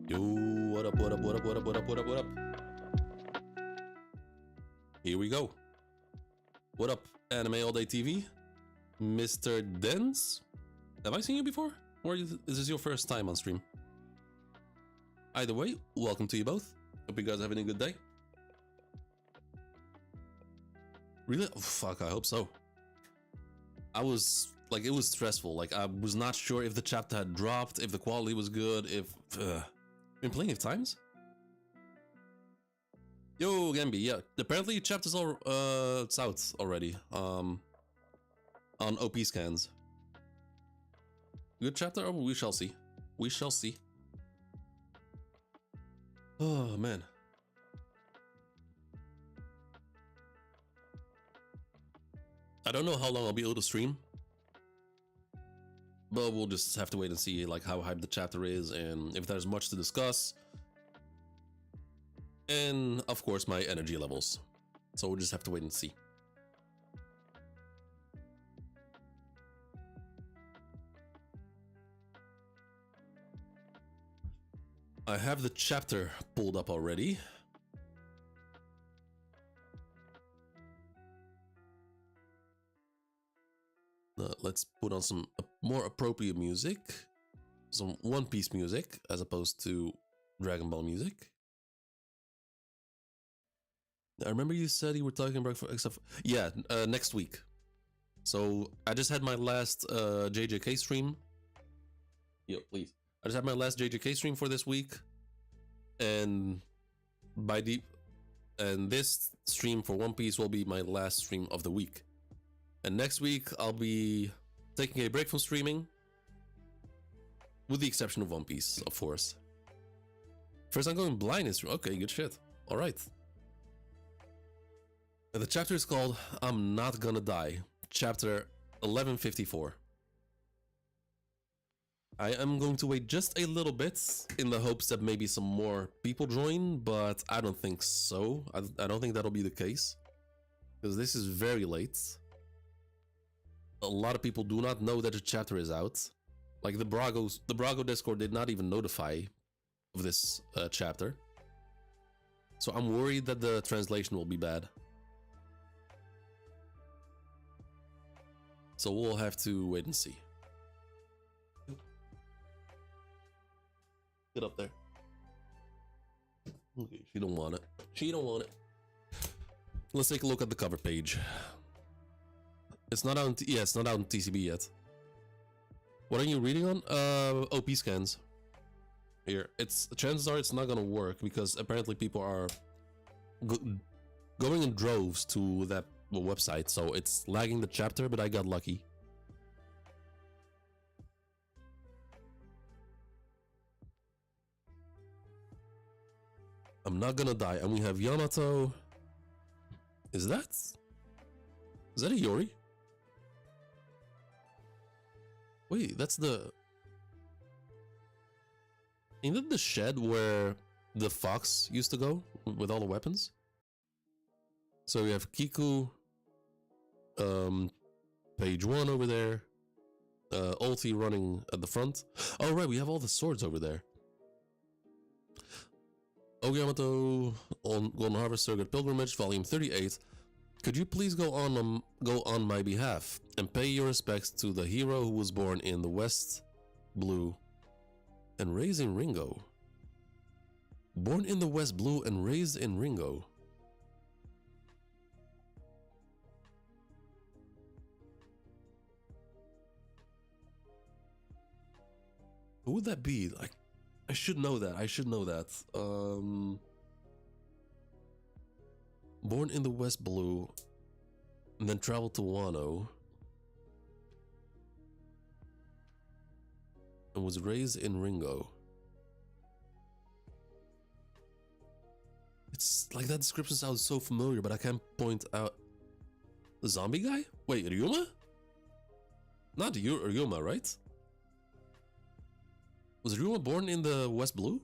Yo, what up, what up, what up, what up, what up, what up, what up? Here we go. What up, Anime All Day TV? Mr. Dens? Have I seen you before? Or is this your first time on stream? Either way, welcome to you both. Hope you guys are having a good day. Really? Oh, fuck, I hope so. It was stressful. Like, I was not sure if the chapter had dropped, if the quality was good, if... Been playing it times? Yo, Gambi, yeah. Apparently, chapters are it's out already. On OP scans. Good chapter? Oh, we shall see. We shall see. Oh, man. I don't know how long I'll be able to stream. But we'll just have to wait and see like how hyped the chapter is and if there's much to discuss. And of course my energy levels. So we'll just have to wait and see. I have the chapter pulled up already. Let's put on some more appropriate music. Some One Piece music as opposed to Dragon Ball music. I remember you said you were talking about except yeah, next week. So I just had my last JJK stream. Yo, please. I just had my last JJK stream for this week. And this stream for One Piece will be my last stream of the week. And next week, I'll be taking a break from streaming. With the exception of One Piece, of course. First, I'm going blind. Okay, good shit. Alright. And the chapter is called I'm Not Gonna Die. Chapter 1154. I am going to wait just a little bit in the hopes that maybe some more people join, but I don't think so. I don't think that'll be the case. Because this is very late. A lot of people do not know that the chapter is out. Like the Brago Discord did not even notify of this chapter. So I'm worried that the translation will be bad. So we'll have to wait and see. Get up there. Okay, she don't want it. She don't want it. Let's take a look at the cover page. It's not out. Yeah, it's not out on TCB yet. What are you reading on? OP scans. Here, chances are it's not gonna work because apparently people are going in droves to that website, so it's lagging the chapter. But I got lucky. I'm not gonna die, and we have Yamato. Is that a Yori? Wait, that's the... Isn't that the shed where the fox used to go with all the weapons? So we have Kiku, page 1 over there, Ulti running at the front. Oh right, we have all the swords over there. Ogiyamato on Golden Harvest Circuit Pilgrimage, Volume 38. Could you please go on my behalf and pay your respects to the hero who was born in the West Blue and raised in Ringo? Born in the West Blue and raised in Ringo. Who would that be? Like, I should know that. I should know that. Born in the West Blue, and then traveled to Wano, and was raised in Ringo. It's like that description sounds so familiar, but I can't point out. The zombie guy? Wait, Ryuma? Not Ryuma, right? Was Ryuma born in the West Blue?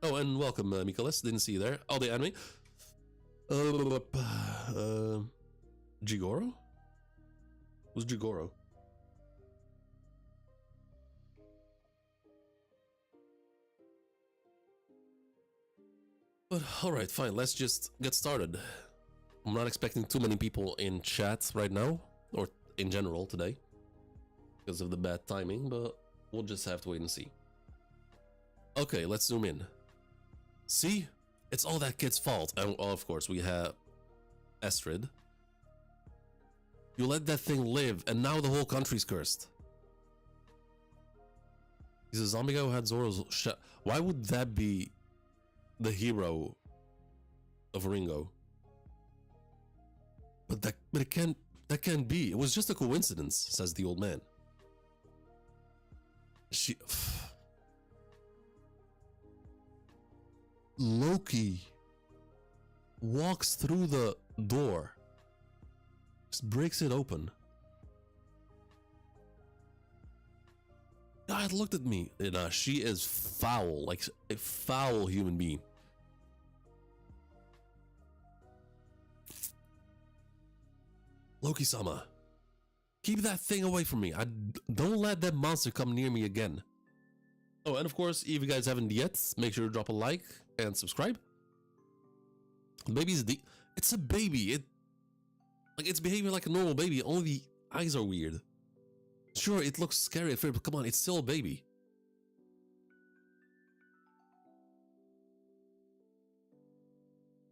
Oh, and welcome, Mikolas. Didn't see you there. All the anime. Jigoro? Who's Jigoro? But alright, fine, let's just get started. I'm not expecting too many people in chat right now, or in general today, because of the bad timing, but we'll just have to wait and see. Okay, let's zoom in. See? It's all that kid's fault. And of course, we have Estrid. You let that thing live, and now the whole country's cursed. He's a zombie guy who had Zoro's Why would that be the hero of Ringo? But that can't be. It was just a coincidence, says the old man. Loki walks through the door. Just breaks it open. God looked at me. She is foul, like a foul human being. Loki-sama, keep that thing away from me. Don't let that monster come near me again. Oh, and of course, if you guys haven't yet, make sure to drop a like and subscribe. The baby's it's a baby. It's behaving like a normal baby. Only the eyes are weird. Sure, it looks scary at first, but come on, it's still a baby.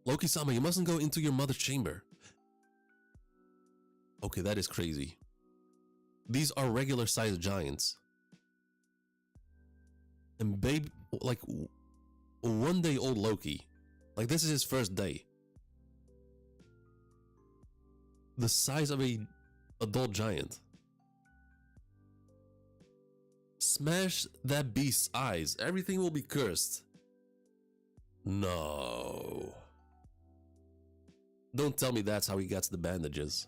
Loki-sama, you mustn't go into your mother's chamber. Okay, that is crazy. These are regular sized giants. And baby, like 1 day old Loki. Like this is his first day. The size of a adult giant. Smash that beast's eyes. Everything will be cursed. No. Don't tell me that's how he gets the bandages.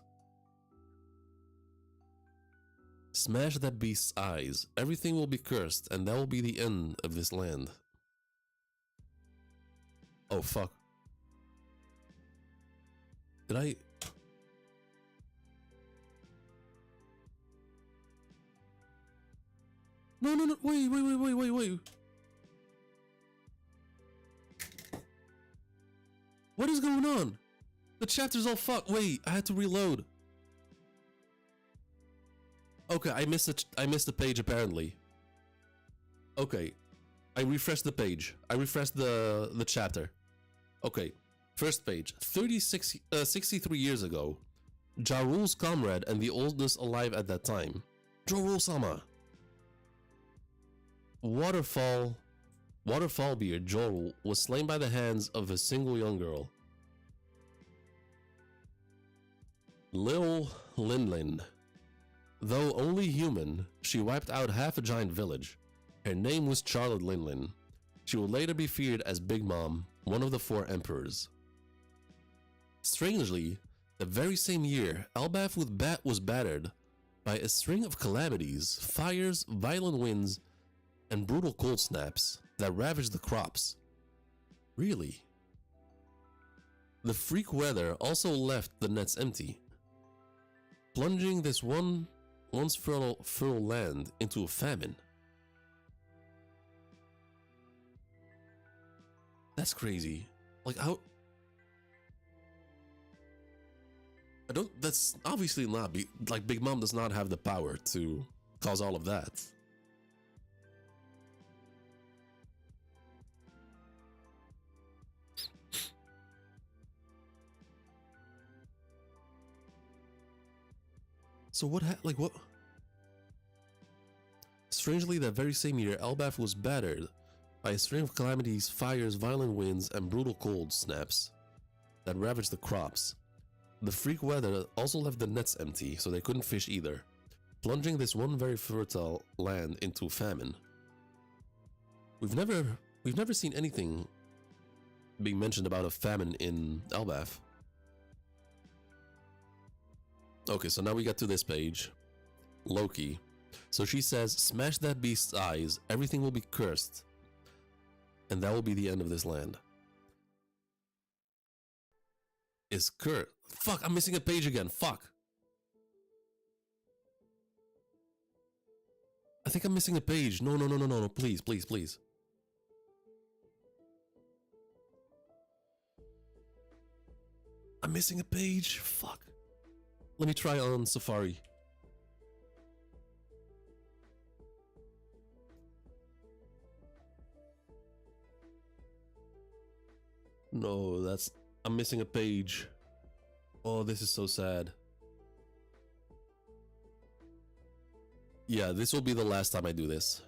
Smash that beast's eyes. Everything will be cursed, and that will be the end of this land. Oh, fuck. Did I... No, wait. What is going on? The chapter's all fucked. Wait, I had to reload. Okay, I missed the page apparently. Okay, I refreshed the page. I refreshed the chapter. Okay, first page. 63 years ago, Ja Rule's comrade and the oldest alive at that time, Ja Rule-sama. Waterfall beard Ja Rule was slain by the hands of a single young girl. Lil Linlin. Though only human, she wiped out half a giant village. Her name was Charlotte Linlin. She would later be feared as Big Mom, one of the 4 emperors. Strangely, the very same year, Elbaf was battered by a string of calamities, fires, violent winds, and brutal cold snaps that ravaged the crops. Really? The freak weather also left the nets empty, plunging this once fertile land into a famine. That's crazy. Like how... That's obviously not... Like Big Mom does not have the power to cause all of that. So what what? Strangely, that very same year, Elbaf was battered by a string of calamities, fires, violent winds, and brutal cold snaps that ravaged the crops. The freak weather also left the nets empty, so they couldn't fish either, plunging this one very fertile land into famine. We've never seen anything being mentioned about a famine in Elbaf. Okay, so now we get to this page. Loki. So she says, smash that beast's eyes, everything will be cursed, and that will be the end of this land. Is cursed. Fuck, I'm missing a page again. Fuck. I think I'm missing a page. No, please. I'm missing a page. Fuck. Let me try on Safari. No, that's... I'm missing a page. Oh, this is so sad. Yeah, this will be the last time I do this.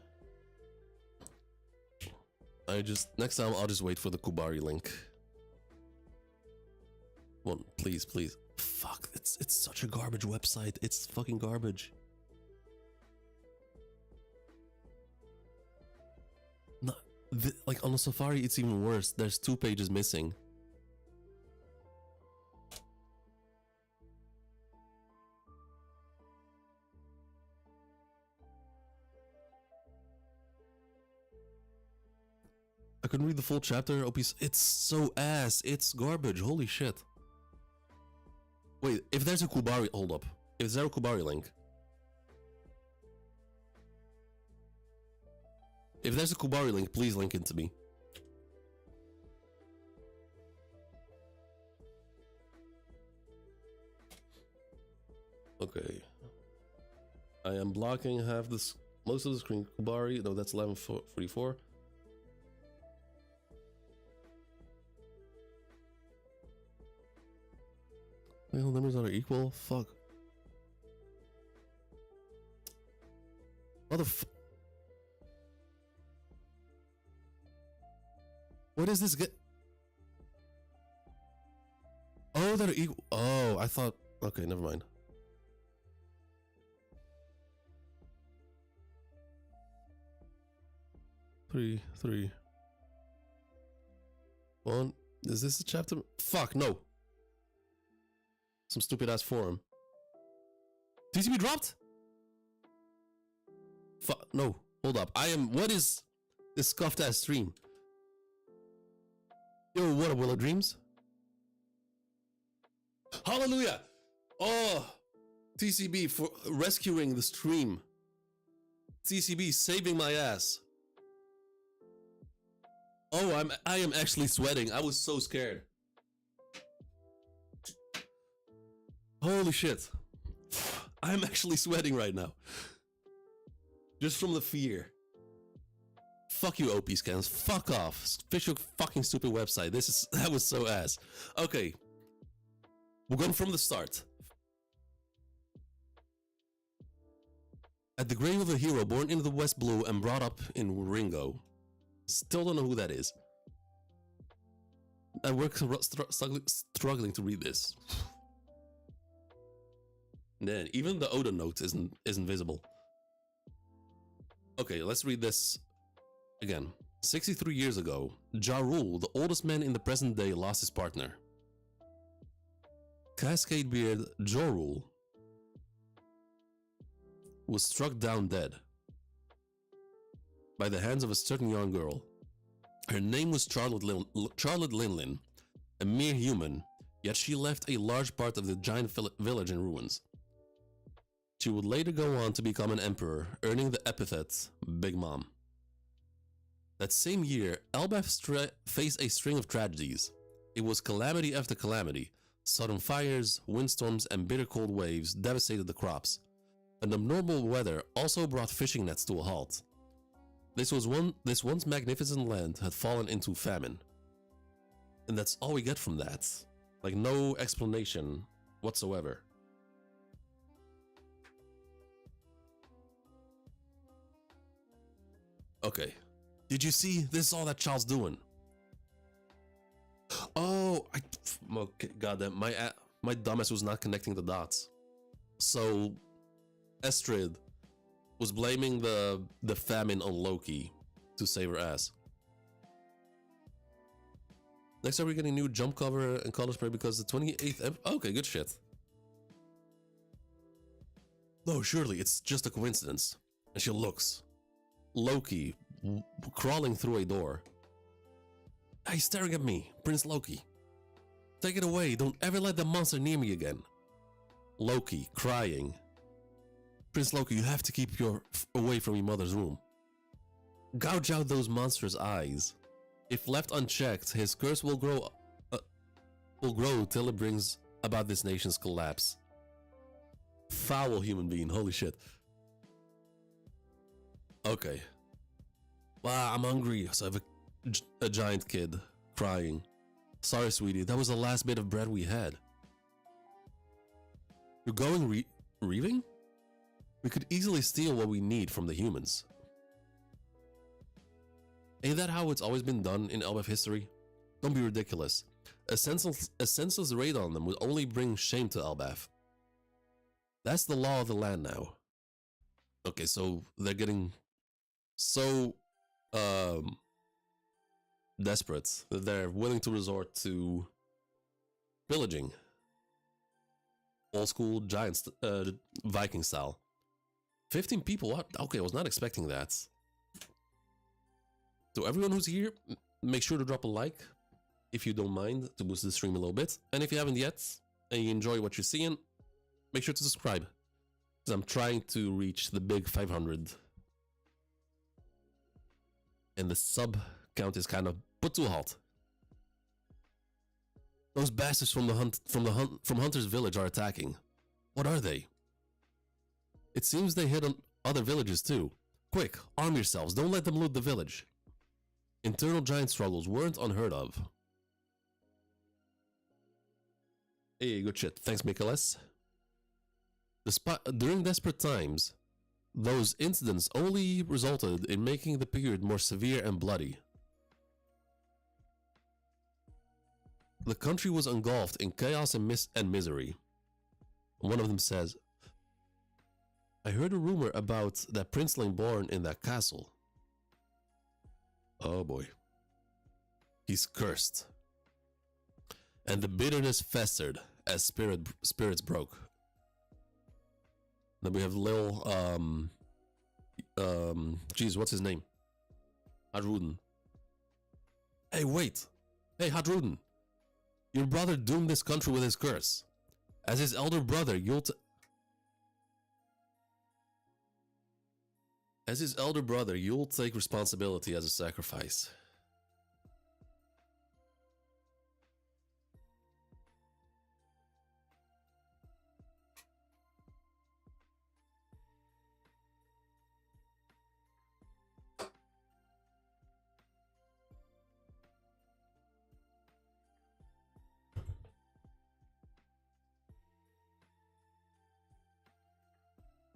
Next time I'll just wait for the Kubari link. One, please, please. Fuck, it's such a garbage website. It's fucking garbage. No, like on the Safari, it's even worse. There's 2 pages missing. I couldn't read the full chapter. It's so ass. It's garbage. Holy shit. Wait, if there's a Kubari... Hold up. If there's a Kubari link... If there's a Kubari link, please link it to me. Okay. I am blocking half this... Most of the screen. Kubari... No, that's 11:44. Well, numbers are equal. Fuck. What the f... What is this get? Oh, they're equal. Oh, I thought... Okay, never mind. Three. 1. Is this a chapter? Fuck, no. Some stupid ass forum. TCB dropped? Fuck, no. Hold up. What is this scuffed ass stream? Yo, what a Willow Dreams? Hallelujah! Oh, TCB for rescuing the stream. TCB saving my ass. Oh, I am actually sweating. I was so scared. Holy shit. I'm actually sweating right now. Just from the fear. Fuck you, OP scans. Fuck off. Fish your fucking stupid website. That was so ass. Okay. We're going from the start. At the grave of a hero born into the West Blue and brought up in Ringo. Still don't know who that is. And we're struggling to read this. Then even the Oda note isn't visible. Okay, let's read this again. 63 years ago, Ja Rule, the oldest man in the present day, lost his partner. Cascade Beard Ja Rule was struck down dead by the hands of a certain young girl. Her name was Charlotte Linlin, a mere human, yet she left a large part of the giant village in ruins. She would later go on to become an emperor, earning the epithet Big Mom. That same year, Elbaf faced a string of tragedies. It was calamity after calamity. Sudden fires, windstorms, and bitter cold waves devastated the crops. And abnormal weather also brought fishing nets to a halt. This once magnificent land had fallen into famine. And that's all we get from that. Like, no explanation whatsoever. Okay. Did you see? This is all that child's doing. Oh, okay, goddamn, my dumbass was not connecting the dots. So, Estrid was blaming the famine on Loki to save her ass. Next time we're getting new jump cover and color spray because the 28th... Okay, good shit. No, surely it's just a coincidence. And she looks. Loki crawling through a door. He's staring at me, Prince Loki. Take it away, don't ever let the monster near me again. Loki crying. Prince Loki, you have to keep away from your mother's room. Gouge out those monstrous eyes. If left unchecked, his curse will grow will grow till it brings about this nation's collapse. Foul human being, holy shit. Okay. Wow, I'm hungry. So I have a giant kid crying. Sorry, sweetie, that was the last bit of bread we had. You're going reaving? We could easily steal what we need from the humans. Ain't that how it's always been done in Elbaf history? Don't be ridiculous. A senseless raid on them would only bring shame to Elbaf. That's the law of the land now. Okay, so they're getting so desperate that they're willing to resort to pillaging. Old school giant Viking style. 15 people? What? Okay, I was not expecting that. To everyone who's here, make sure to drop a like if you don't mind, to boost the stream a little bit. And if you haven't yet and you enjoy what you're seeing, make sure to subscribe, because I'm trying to reach the big 500. And the sub count is kind of put to a halt. Those bastards from Hunter's village are attacking. What are they? It seems they hit on other villages too. Quick, arm yourselves. Don't let them loot the village. Internal giant struggles weren't unheard of. Hey, good shit. Thanks, Michaelis. During desperate times, those incidents only resulted in making the period more severe and bloody. The country was engulfed in chaos and misery. One of them says, I heard a rumor about that princeling born in that castle. Oh boy. He's cursed. And the bitterness festered as spirits broke. Then we have Lil, geez, what's his name? Hadruden. Hey, wait. Hey, Hadruden. Your brother doomed this country with his curse. As his elder brother, you'll take responsibility as a sacrifice.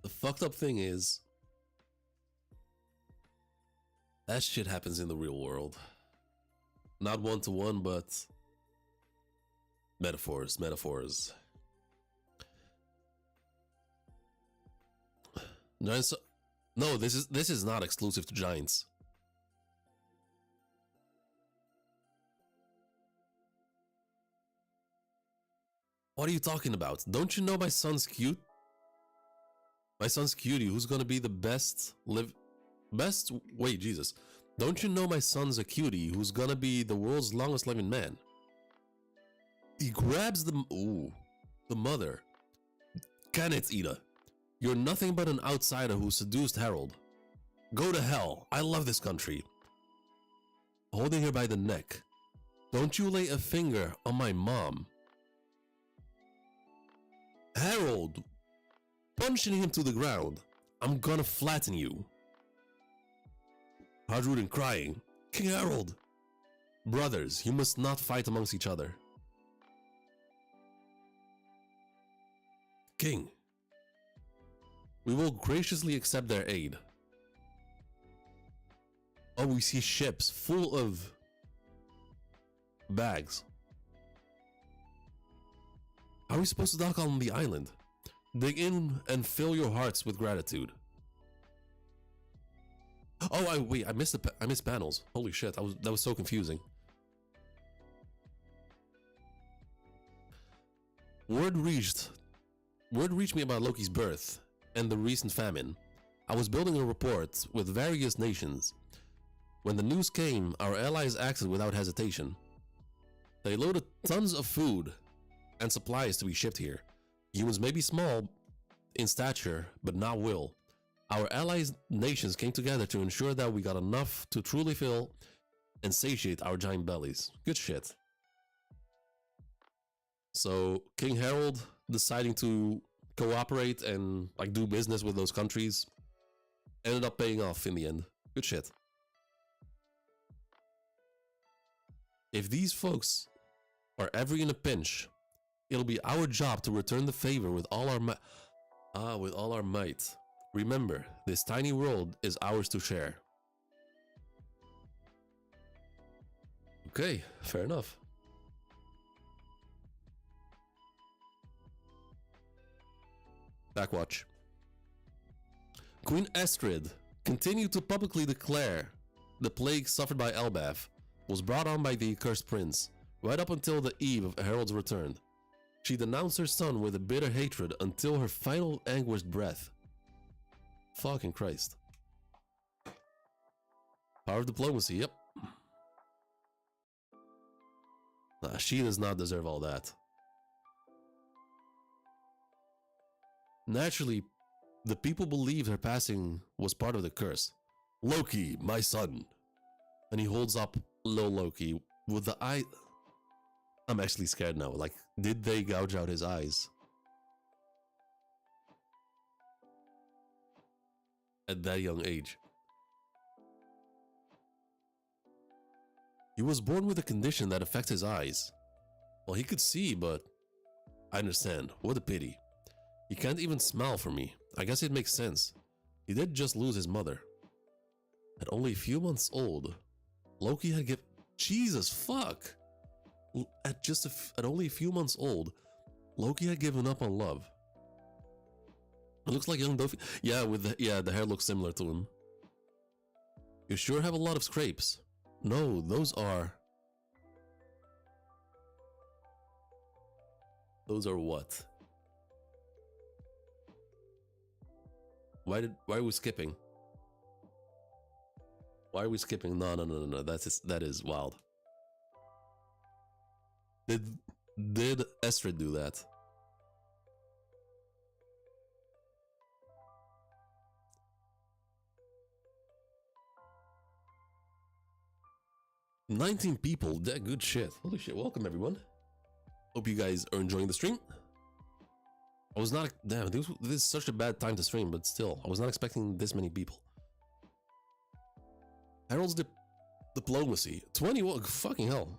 The fucked up thing is, that shit happens in the real world. Not one-to-one, but metaphors. Giants. No, this is not exclusive to giants. What are you talking about? Don't you know my son's cute? My son's cutie, who's gonna be the best wait, Jesus. Don't you know my son's a cutie who's gonna be the world's longest living man? He grabs the mother. Can it, Ida? You're nothing but an outsider who seduced Harold. Go to hell. I love this country. Holding her by the neck. Don't you lay a finger on my mom. Harold! Punching him to the ground. I'm gonna flatten you. Hadruden crying. King Harold! Brothers, you must not fight amongst each other. King. We will graciously accept their aid. Oh, we see ships full of bags. How are we supposed to dock on the island? Dig in and fill your hearts with gratitude. Oh, wait, I missed panels. Holy shit, that was so confusing. Word reached me about Loki's birth and the recent famine. I was building a report with various nations. When the news came, our allies acted without hesitation. They loaded tons of food and supplies to be shipped here. Humans may be small in stature, but not will. Our allies' nations came together to ensure that we got enough to truly fill and satiate our giant bellies. Good shit. So King Harold deciding to cooperate and like do business with those countries ended up paying off in the end. Good shit. If these folks are ever in a pinch, it'll be our job to return the favor with all our with all our might. Remember, this tiny world is ours to share. Okay, fair enough. Backwatch. Queen Estrid continued to publicly declare the plague suffered by Elbaf was brought on by the accursed prince, right up until the eve of Harold's return. She denounced her son with a bitter hatred until her final anguished breath. Fucking Christ. Power of diplomacy, yep. Nah, she does not deserve all that. Naturally, the people believed her passing was part of the curse. Loki, my son. And he holds up little Loki with the eye. I'm actually scared now. Like, did they gouge out his eyes? At that young age. He was born with a condition that affects his eyes. Well, he could see, but I understand. What a pity. He can't even smile for me. I guess it makes sense. He did just lose his mother. At only a few months old, Loki had given... Jesus, fuck! At only a few months old, Loki had given up on love. It looks like young Dofi. Yeah, the hair looks similar to him. You sure have a lot of scrapes. No, those are what? Why are we skipping? Why are we skipping? No. That is wild. Did Estrid do that? $19 people. That good shit. Holy shit. Welcome everyone. Hope you guys are enjoying the stream. I was not... Damn, this is such a bad time to stream, but still, I was not expecting this many people. Harold's diplomacy. 21... Fucking hell.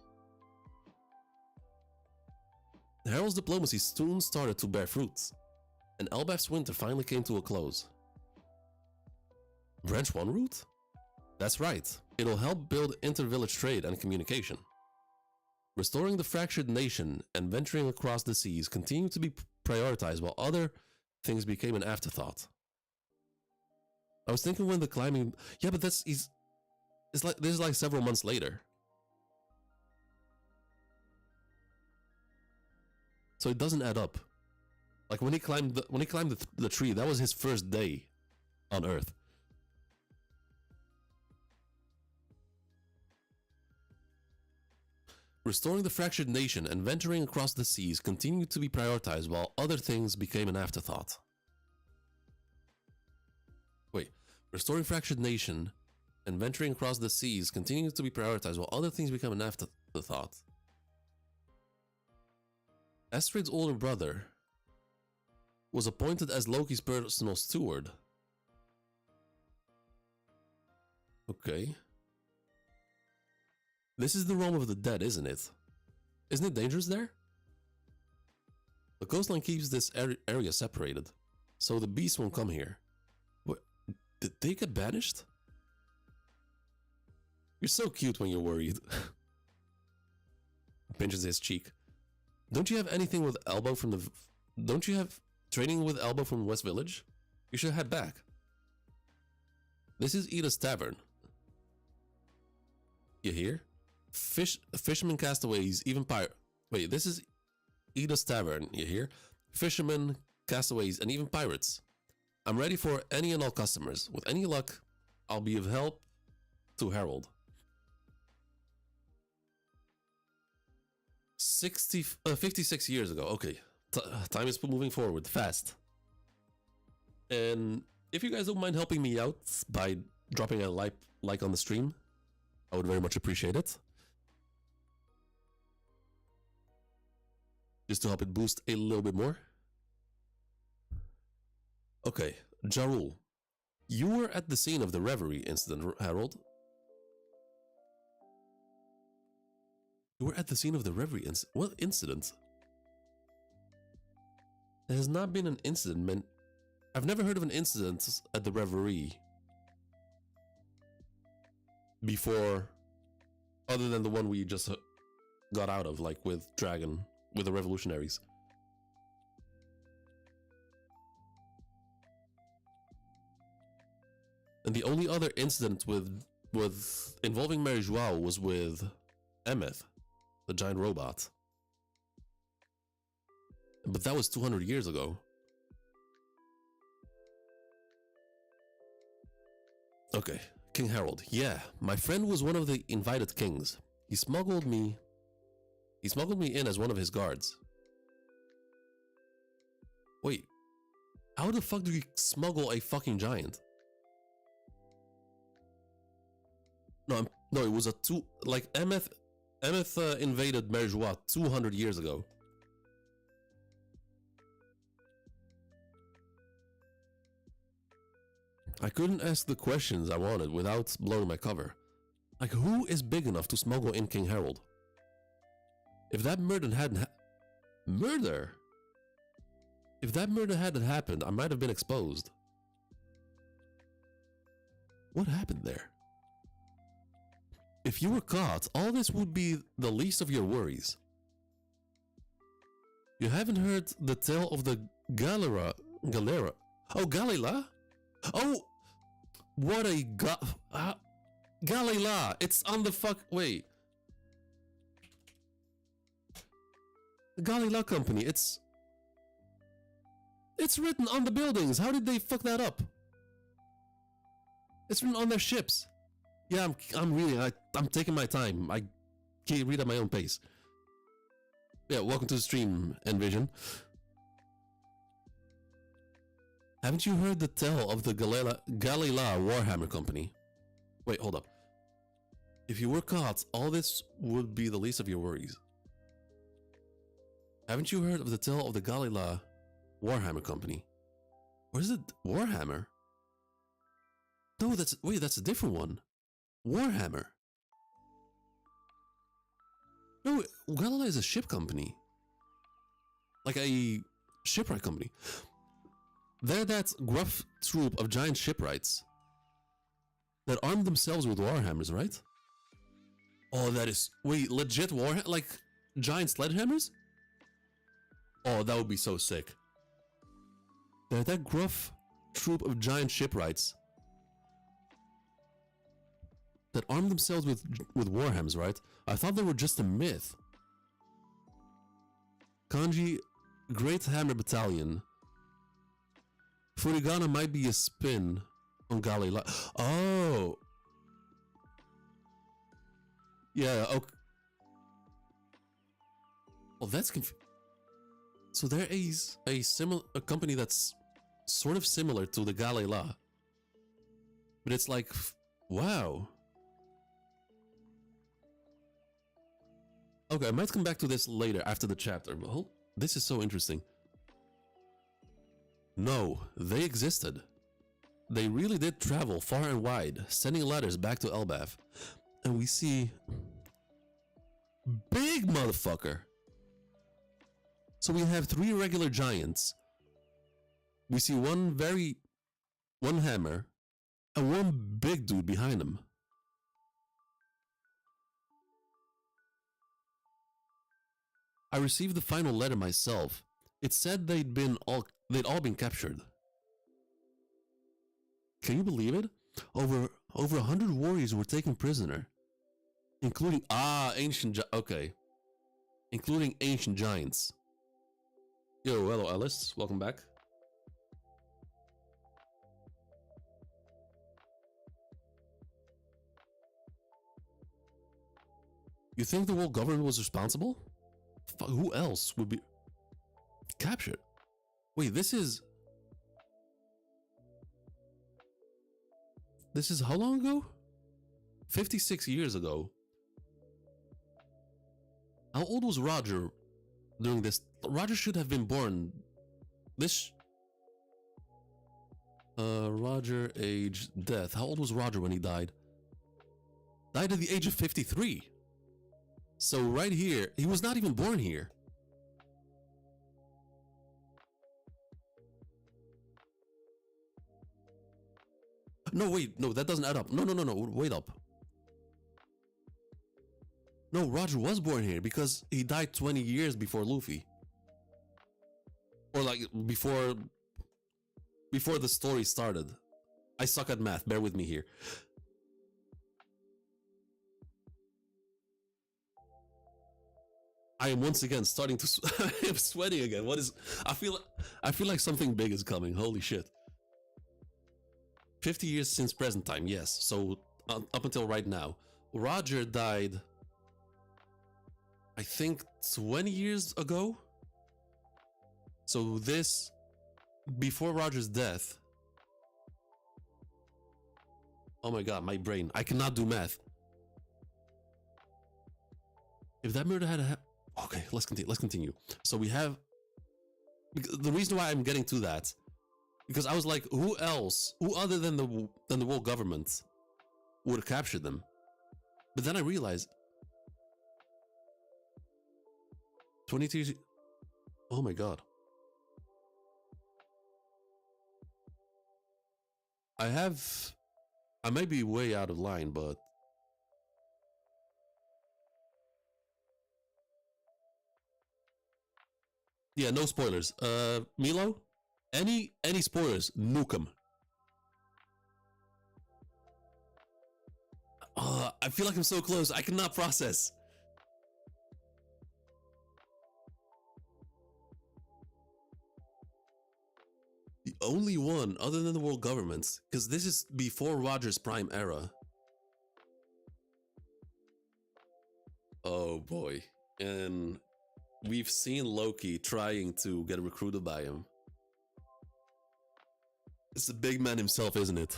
Harold's diplomacy soon started to bear fruits, and Elbaf's winter finally came to a close. Branch 1 route? That's right. It'll help build inter-village trade and communication. Restoring the fractured nation and venturing across the seas continued to be prioritized while other things became an afterthought. I was thinking when the climbing... Yeah, but this is like several months later. So it doesn't add up. Like when he climbed the tree, that was his first day on Earth. Restoring the fractured nation and venturing across the seas continued to be prioritized while other things became an afterthought. Wait, restoring fractured nation and venturing across the seas continued to be prioritized while other things became an afterthought. Estrid's older brother was appointed as Loki's personal steward. Okay. This is the realm of the dead, isn't it? Isn't it dangerous there? The coastline keeps this area separated, so the beasts won't come here. What? Did they get banished? You're so cute when you're worried. Pinches his cheek. Don't you have anything with Elbow from the... Don't you have training with Elbow from West Village? You should head back. This is Ida's Tavern. You hear? Fishermen, castaways, even pirate. Wait, this is Ida's Tavern. You hear? Fishermen, castaways, and even pirates. I'm ready for any and all customers. With any luck, I'll be of help to Harold. 56 years ago. Okay, time is moving forward fast. And if you guys don't mind helping me out by dropping a like on the stream, I would very much appreciate it. just to help it boost a little bit more. Okay, Jarul, you were at the scene of the reverie incident, Harold. You were at the scene of the reverie incident. What incident? There has not been an incident, man. I've never heard of an incident at the reverie before, other than the one we just got out of, like with Dragon, with the revolutionaries. And the only other incident with involving Mary Joao was with Emeth, the giant robot. But that was 200 years ago. Okay, King Harold. Yeah, my friend was one of the invited kings. He smuggled me in as one of his guards. Wait, how the fuck do you smuggle a fucking giant? No, it was Emeth invaded Merjois 200 years ago. I couldn't ask the questions I wanted without blowing my cover. Like, who is big enough to smuggle in King Harold? If that murder hadn't murder? If that murder hadn't happened, I might have been exposed. What happened there? If you were caught, all this would be the least of your worries. You haven't heard the tale of the Galera? Oh, Galila? Oh, what a Galila! It's on the wait. The Galila company. It's written on the buildings. How did they fuck that up? It's written on their ships. Yeah, I'm taking my time. I can't read at my own pace. Yeah, welcome to the stream, Envision. Haven't you heard the tale of the Galila Warhammer company? Wait, hold up. If you were caught, all this would be the least of your worries. Haven't you heard of the tale of the Galila Warhammer company? Or is it Warhammer? No, that's a different one. Warhammer. No, Galila is a ship company. Like a shipwright company. They're that gruff troop of giant shipwrights that armed themselves with warhammers, right? Oh, that is... Wait, legit warhammer? Like, giant sledgehammers? Oh, that would be so sick. They're that gruff troop of giant shipwrights that armed themselves with warhammers, right? I thought they were just a myth. Kanji, Great Hammer Battalion. Furigana might be a spin on Galila. Oh! Yeah, okay. Oh, that's confusing. So there is a company that's sort of similar to the Galila. But it's like, wow. Okay, I might come back to this later after the chapter. But this is so interesting. No, they existed. They really did travel far and wide, sending letters back to Elbaf. And we see... Big motherfucker! So we have 3 regular giants. We see one hammer, and one big dude behind him. I received the final letter myself. It said they'd all been captured. Can you believe it? Over 100 warriors were taken prisoner, including including ancient giants. Yo, hello Alice, welcome back. You think the world government was responsible? Who else would be captured? Wait, this is how long ago? 56 years ago. How old was Roger during this. Roger should have been born. This. Roger age death. How old was Roger when he died? Died at the age of 53. So right here, he was not even born here. No, wait, no, that doesn't add up. No, wait up. No, Roger was born here because he died 20 years before Luffy. Or like, before the story started. I suck at math, bear with me here. I am once again starting to I am sweating again. What is... I feel like something big is coming. Holy shit. 50 years since present time, yes. So up until right now. Roger died, I think 20 years ago? So this... Before Roger's death... Oh my god, my brain. I cannot do math. If that murder had okay, let's continue. So we have... The reason why I'm getting to that... Because I was like, who else? Who other than the world government would have captured them? But then I realized... 22... Oh my god. I may be way out of line, but... Yeah, no spoilers. Milo? Any spoilers, nuke 'em. I feel like I'm so close. I cannot process. The only one other than the world governments, because this is before Roger's prime era. Oh boy. And we've seen Loki trying to get recruited by him. It's the big man himself, isn't it?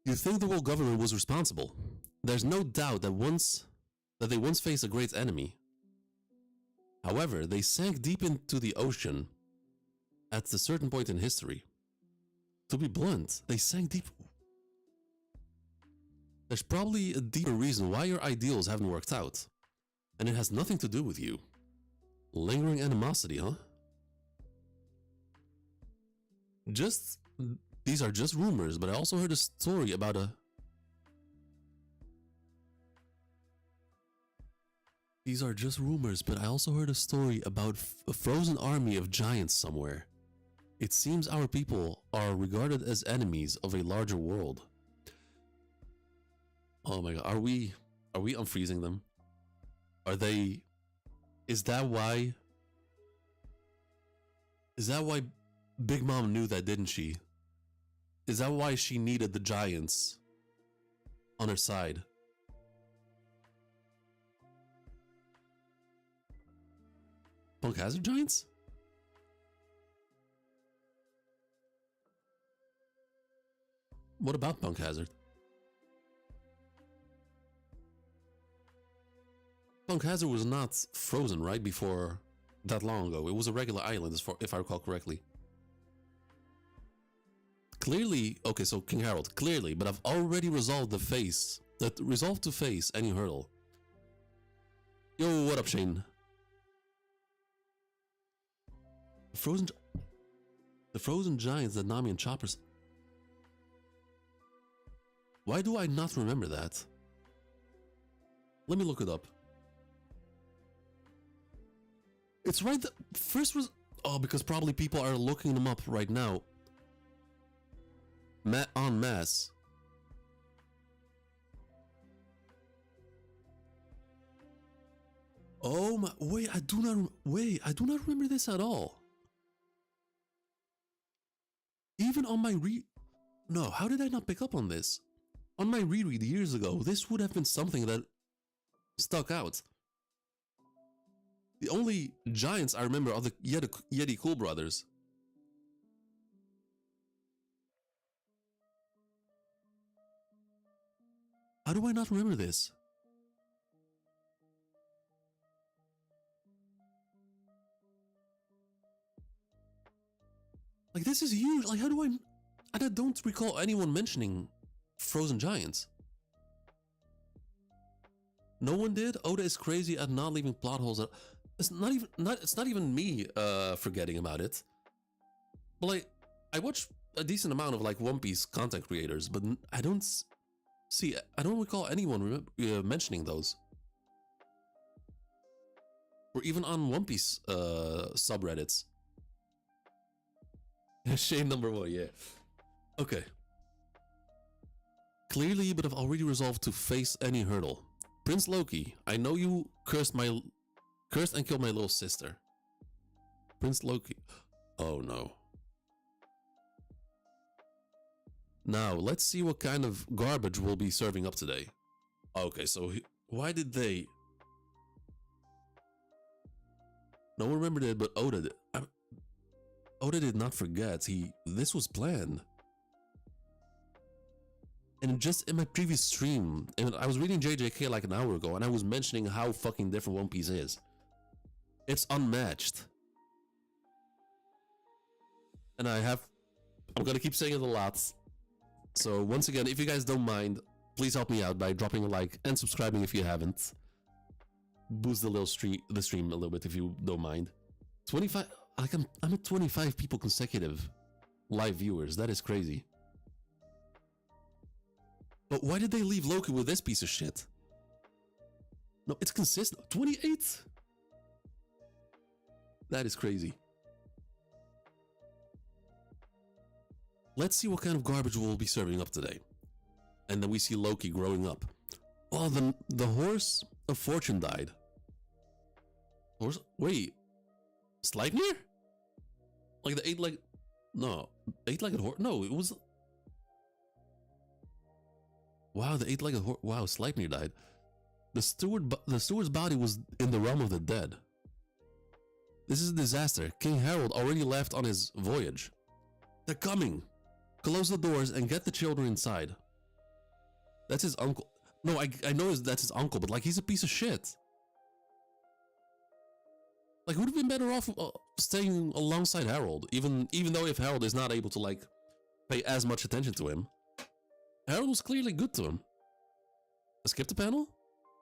You think the world government was responsible? There's no doubt that they once faced a great enemy. However, they sank deep into the ocean at a certain point in history. To be blunt, they sank deep. There's probably a deeper reason why your ideals haven't worked out. And it has nothing to do with you. Lingering animosity, huh? These are just rumors, but I also heard a story about These are just rumors, but I also heard a story about a frozen army of giants somewhere. It seems our people are regarded as enemies of a larger world. Oh my god, are we unfreezing them? Are they... Is that why Big Mom knew that, didn't she? Is that why she needed the giants on her side? Punk Hazard giants? What about Punk Hazard? Punk Hazard was not frozen, right? Before that long ago. It was a regular island, if I recall correctly. Clearly, okay, so King Harold, clearly, but I've already resolved to face any hurdle. Yo, what up, Shane? The frozen giants that Nami and Choppers... Why do I not remember that? Let me look it up. It's right that first was... Oh, because probably people are looking them up right now. En masse. Oh my... Wait, I do not remember this at all. Even on my No, how did I not pick up on this? On my reread years ago, this would have been something that stuck out. The only giants I remember are the Yeti Cool brothers. How do I not remember this? Like, this is huge. Like, how do I... And I don't recall anyone mentioning frozen giants. No one did? Oda is crazy at not leaving plot holes. It's not even me forgetting about it. But like, I watch a decent amount of like One Piece content creators, but I don't recall anyone mentioning those. Or even on One Piece subreddits. Shame number 1, yeah. Okay. Clearly, but I've already resolved to face any hurdle. Prince Loki, I know you cursed and killed my little sister. Prince Loki. Oh no. Now, let's see what kind of garbage we'll be serving up today. Okay, so why did they... No one remembered it, but Oda did. Oda did not forget. This was planned. And just in my previous stream, and I was reading JJK like an hour ago, and I was mentioning how fucking different One Piece is. It's unmatched. And I'm gonna keep saying it a lot. So once again, if you guys don't mind, please help me out by dropping a like and subscribing if you haven't. Boost the stream a little bit if you don't mind. 25, like I'm at 25 people consecutive live viewers. That is crazy. But why did they leave Loki with this piece of shit? No, it's consistent. 28? That is crazy. Let's see what kind of garbage we'll be serving up today. And then we see Loki growing up. Oh, the horse of fortune died. Horse? Wait. Sleipnir? Like the eight-legged... No. Eight-legged horse? No, it was... Wow, the eight-legged horse... Wow, Sleipnir died. The steward's body was in the realm of the dead. This is a disaster. King Harold already left on his voyage. They're coming! Close the doors and get the children inside. That's his uncle. No, I know that's his uncle, but like he's a piece of shit. Like, would have been better off staying alongside Harold, even though if Harold is not able to like pay as much attention to him. Harold was clearly good to him. Skip the panel?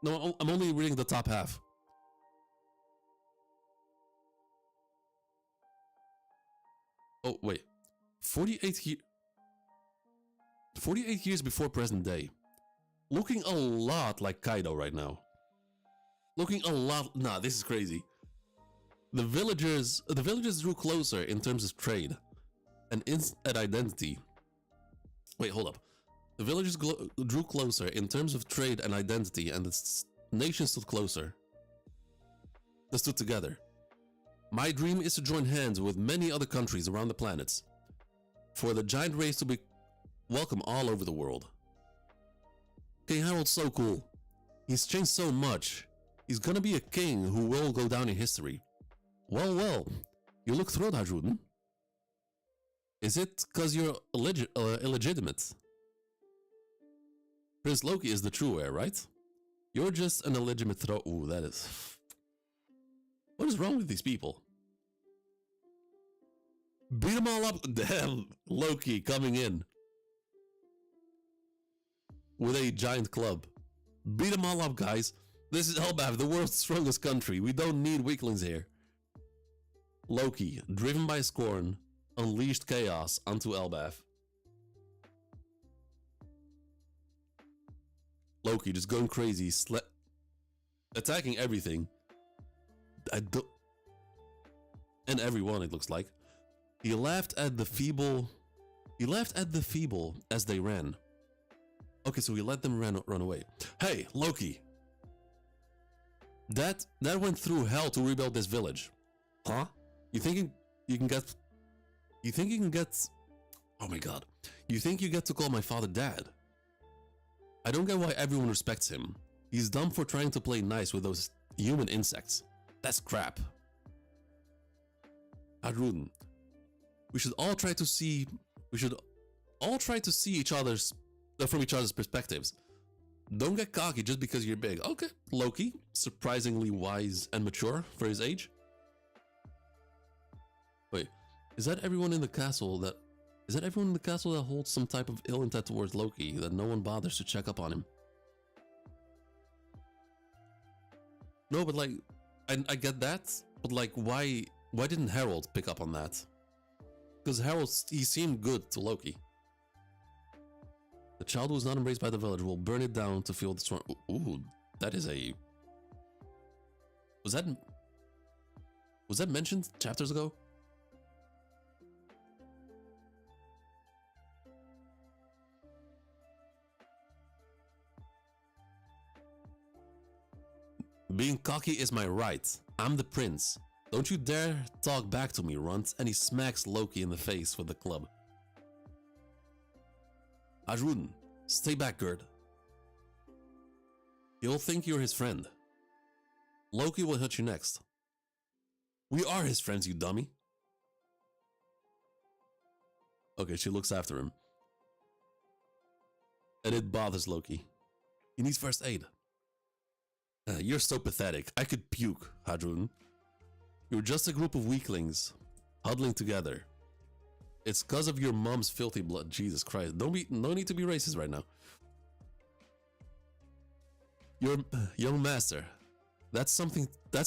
No, I'm only reading the top half. Oh wait, 48 years before present day. Looking a lot like Kaido right now. Looking a lot... Nah, this is crazy. The villagers drew closer in terms of trade and identity. Wait, hold up. The villagers drew closer in terms of trade and identity, and the nation stood closer. They stood together. My dream is to join hands with many other countries around the planets, for the giant race to be welcome all over the world. King Harold's so cool. He's changed so much. He's gonna be a king who will go down in history. Well, you look thrilled, Hajruden. Is it cause you're illegitimate? Prince Loki is the true heir, right? You're just an illegitimate Ooh, that is... What is wrong with these people? Beat them all up. Damn, Loki coming in with a giant club. Beat them all up, guys. This is Elbaf, the world's strongest country. We don't need weaklings here. Loki, driven by scorn, unleashed chaos onto Elbaf. Loki just going crazy, attacking everything. And everyone, it looks like. He laughed at the feeble as they ran. Okay, so he let them run away. Hey, Loki. That went through hell to rebuild this village. Huh? You think you can get... Oh my god. You think you get to call my father dad? I don't get why everyone respects him. He's dumb for trying to play nice with those human insects. That's crap. Hajruden. We should all try to see each other's from each other's perspectives. Don't get cocky just because you're big. Okay, Loki, surprisingly wise and mature for his age. Wait, Is that everyone in the castle that... Is that everyone in the castle that holds some type of ill intent towards Loki, that no one bothers to check up on him? No, but like, I get that, but like, why didn't Harold pick up on that? Because Harold, he seemed good to Loki. The child who was not embraced by the village will burn it down to feel the storm. Ooh, that is a... Was that mentioned chapters ago? Being cocky is my right. I'm the prince. Don't you dare talk back to me, runt. And he smacks Loki in the face with the club. Ajrun, stay back, Gerd. He'll think you're his friend. Loki will hit you next. We are his friends, you dummy. Okay, she looks after him. And it bothers Loki. He needs first aid. You're so pathetic. I could puke, Hadrun. You're just a group of weaklings, huddling together. It's cause of your mom's filthy blood. Jesus Christ. No need to be racist right now. Your young master. That's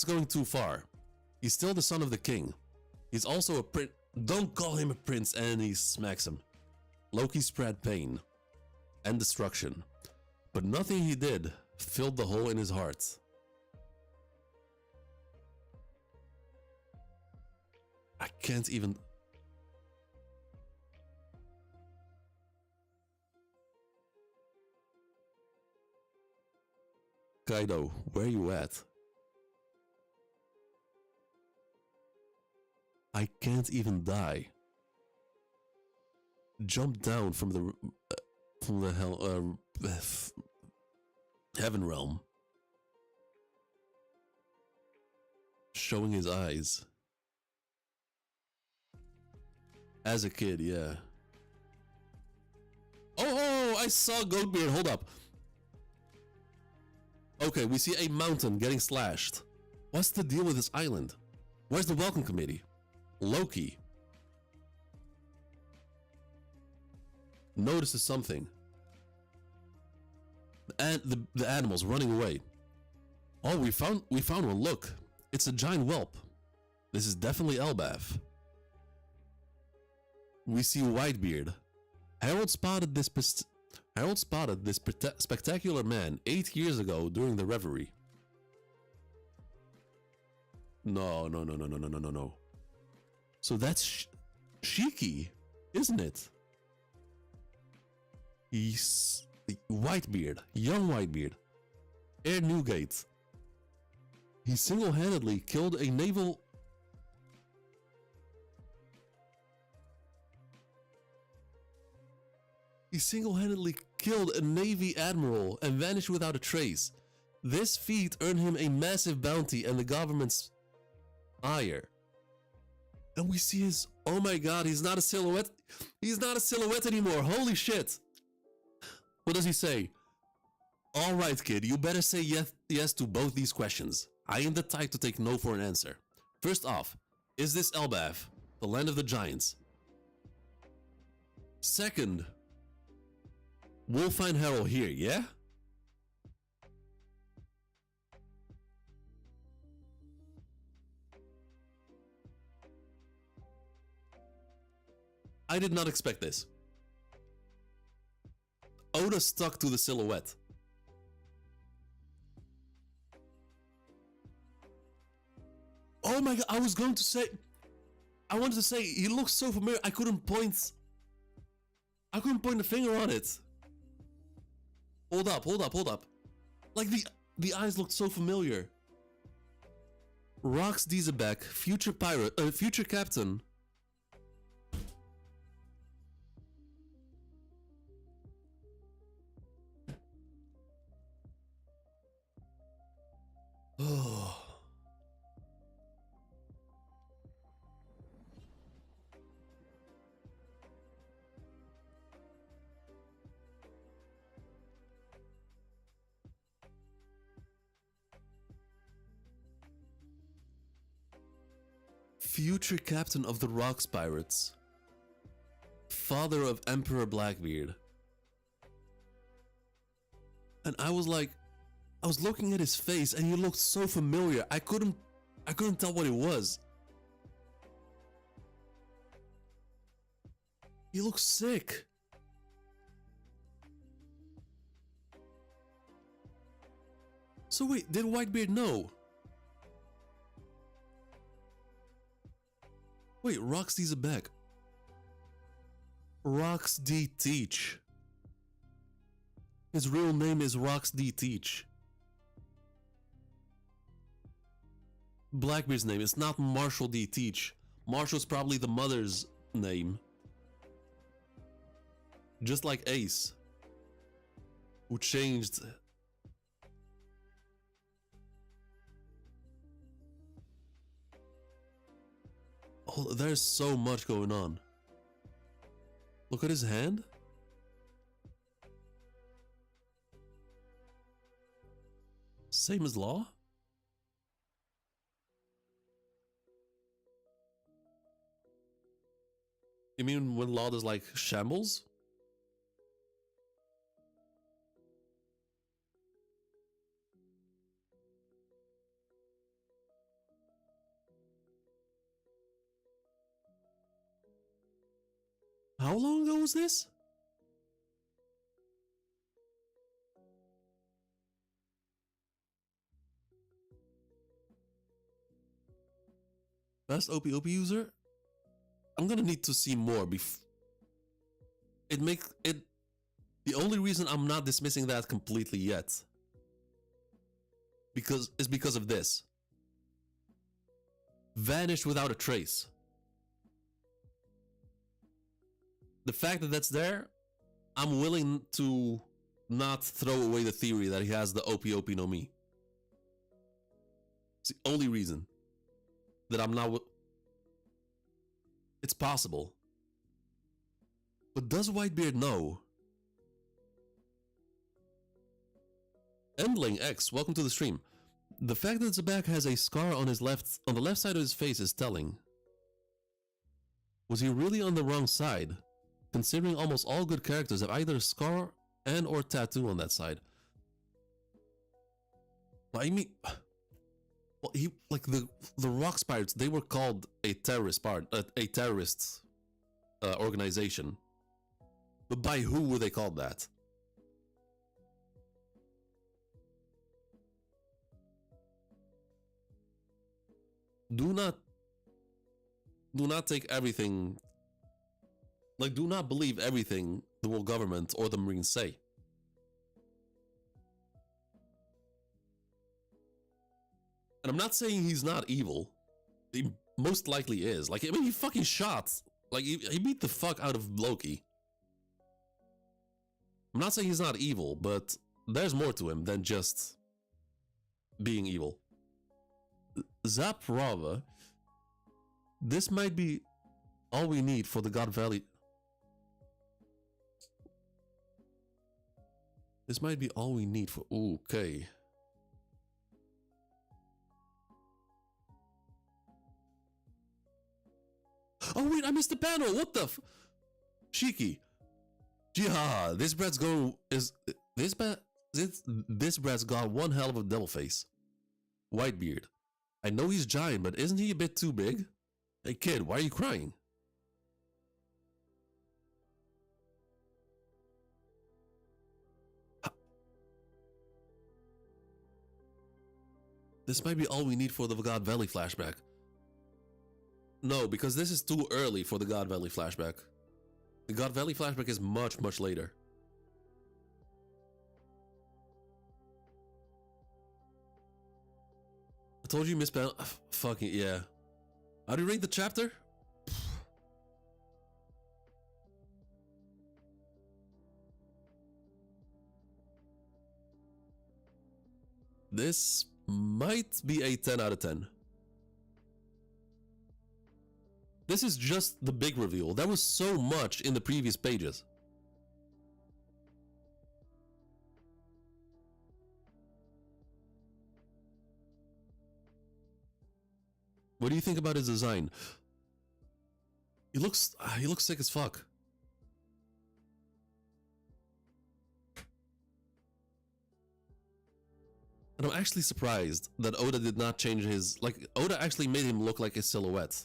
going too far. He's still the son of the king. He's also a prince. Don't call him a prince, and he smacks him. Loki spread pain and destruction, but nothing he did filled the hole in his heart. I can't even... Kaido, where you at? I can't even die. Jump down from the hell, heaven realm. Showing his eyes. As a kid, yeah. Oh, I saw Goatbeard, hold up. Okay, we see a mountain getting slashed. What's the deal with this island? Where's the welcome committee? Loki notices something. And the animals running away. Oh, we found one. Look, it's a giant whelp. This is definitely Elbaf. We see Whitebeard. Harold spotted this spectacular man 8 years ago during the revelry. No. So that's Shiki, isn't it? He's Whitebeard, young Whitebeard. Air Newgate. He single-handedly killed a naval... He single-handedly killed a Navy admiral and vanished without a trace. This feat earned him a massive bounty and the government's ire. And we see his... Oh my god, he's not a silhouette. He's not a silhouette anymore. Holy shit. What does he say? Alright, kid, you better say yes to both these questions. I am the type to take no for an answer. First off, is this Elbaf, the land of the giants? Second, we'll find Harold here, yeah? I did not expect this. Oda stuck to the silhouette. Oh my god, I wanted to say, he looks so familiar, I couldn't point the finger on it. Hold up. Like the eyes looked so familiar. Rox Xebec, future pirate, future captain. Oh. future captain of the Rocks Pirates, father of Emperor Blackbeard. And I was like, I was looking at his face and he looked so familiar. I couldn't tell what it was. He looks sick. So wait, did Whitebeard know? Wait, Rox D. Xebec. Rox D. Teach. His real name is Rox D. Teach. Blackbeard's name is not Marshall D. Teach. Marshall's probably the mother's name. Just like Ace, who changed. Oh, there's so much going on. Look at his hand. Same as Law? You mean when Law does like shambles? How long ago was this? Best OP user? I'm gonna need to see more before it makes it. The only reason I'm not dismissing that completely yet is because of this. Vanished without a trace. The fact that that's there, I'm willing to not throw away the theory that he has the OP no Mi. It's the only reason that I'm not. It's possible. But does Whitebeard know? Endling X, welcome to the stream. The fact that Xebec has a scar on the left side of his face is telling. Was he really on the wrong side? Considering almost all good characters have either a scar and or tattoo on that side. Well, I mean, well, he like the Rocks Pirates. They were called a terrorist organization. But by who were they called that? Do not take everything. Like, do not believe everything the world government or the Marines say. And I'm not saying he's not evil. He most likely is. Like, I mean, he fucking shot. Like, he beat the fuck out of Loki. I'm not saying he's not evil, but there's more to him than just being evil. Zaprava. This might be all we need for the God Valley. This might be all we need for. Okay. Oh wait, I missed the panel. What the Shiki. Jiha, this brat's got one hell of a devil face. Whitebeard. I know he's giant, but isn't he a bit too big? Hey kid, why are you crying? This might be all we need for the God Valley flashback. No, because this is too early for the God Valley flashback. The God Valley flashback is much, much later. I told you, Miss Bell. Fucking yeah. How do you rate the chapter? This might be a 10 out of 10. This is just the big reveal. There was so much in the previous pages. What do you think about his design? He looks sick as fuck. And I'm actually surprised that Oda did not change his, like, Oda actually made him look like his silhouette,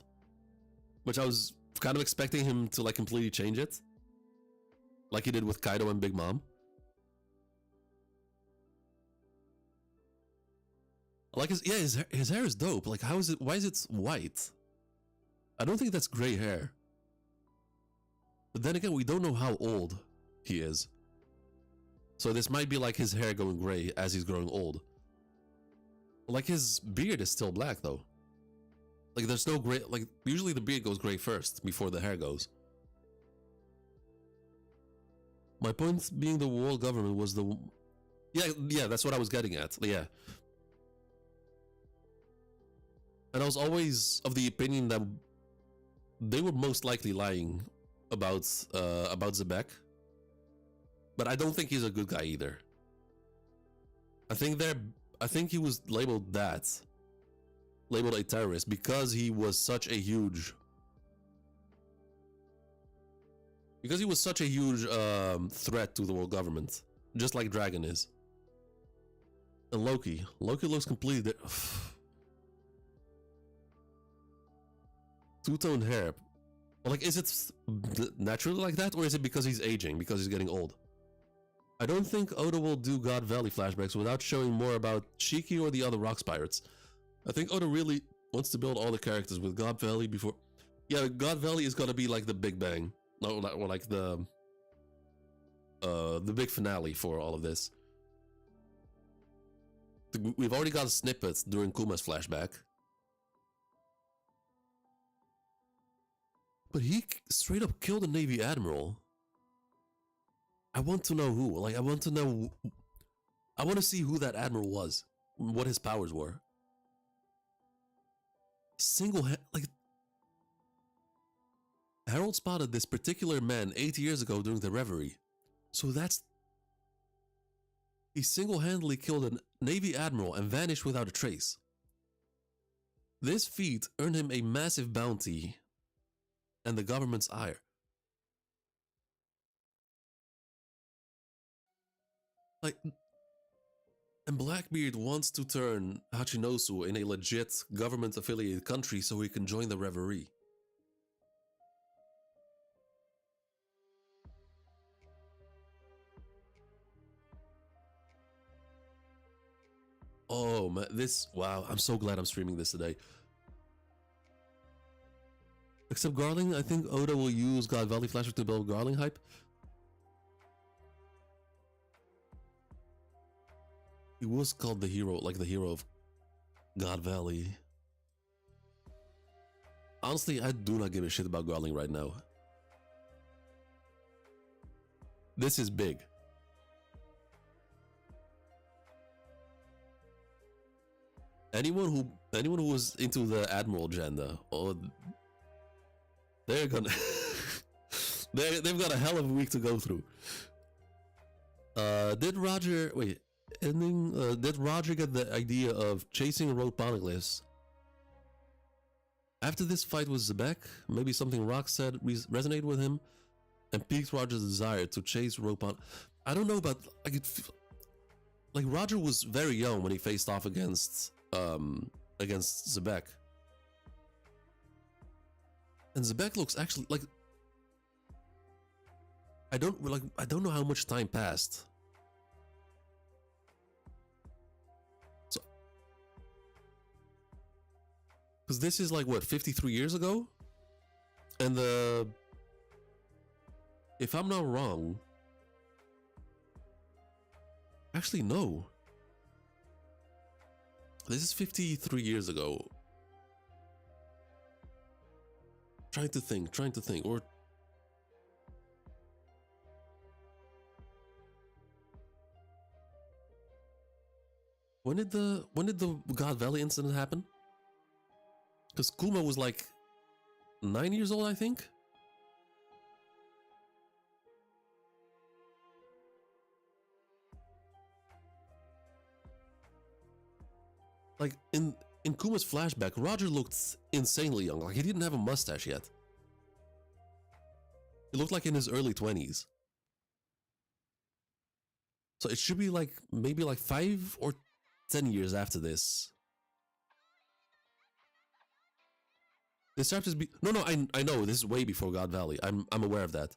which I was kind of expecting him to like completely change it, like he did with Kaido and Big Mom. Like his hair is dope. Like, how is it? Why is it white? I don't think that's gray hair. But then again, we don't know how old he is. So this might be like his hair going gray as he's growing old. Like, his beard is still black though. Like, there's no gray. Like, usually the beard goes gray first before the hair goes. My point being, the world government was the... Yeah, that's what I was getting at. Yeah. And I was always of the opinion that they were most likely lying about Xebec. But I don't think he's a good guy either. I think he was labeled a terrorist because he was such a huge threat to the world government, just like Dragon is. And Loki looks completely two-tone hair. Like, is it naturally like that, or is it because he's aging, because he's getting old? I don't think Oda will do God Valley flashbacks without showing more about Shiki or the other Rocks Pirates. I think Oda really wants to build all the characters with God Valley before... Yeah, God Valley is gonna be like the Big Bang. Or like the big finale for all of this. We've already got snippets during Kuma's flashback. But he straight up killed a Navy Admiral. I want to know who. Like, I want to see who that Admiral was. What his powers were. Like... Harold spotted this particular man 8 years ago during the reverie. So that's... He single-handedly killed a Navy Admiral and vanished without a trace. This feat earned him a massive bounty and the government's ire. Like... And Blackbeard wants to turn Hachinosu in a legit government-affiliated country so he can join the reverie. Oh man, wow, I'm so glad I'm streaming this today. Except Garling, I think Oda will use God Valley Flashback to build Garling hype. He was called the hero, like the hero of God Valley. Honestly, I do not give a shit about Garling right now. This is big. Anyone who was into the Admiral agenda, or they're gonna they've got a hell of a week to go through. Did Roger get the idea of chasing road poneglyphs after this fight with Xebec? Maybe something Rock said resonated with him and piqued Roger's desire to chase road pon... I don't know about... Like Roger was very young when he faced off against Xebec. And Xebec looks actually like... I don't know how much time passed. So... Because this is like, what, 53 years ago? And if I'm not wrong... Actually, no. This is 53 years ago. Trying to think, or... When did the God Valley incident happen? Because Kuma was like 9 years old, I think? Like, In Kuma's flashback, Roger looked insanely young. Like he didn't have a mustache yet. He looked like in his early 20s. So it should be like maybe like 5 or 10 years after this. This chapter's no, I know this is way before God Valley. I'm aware of that.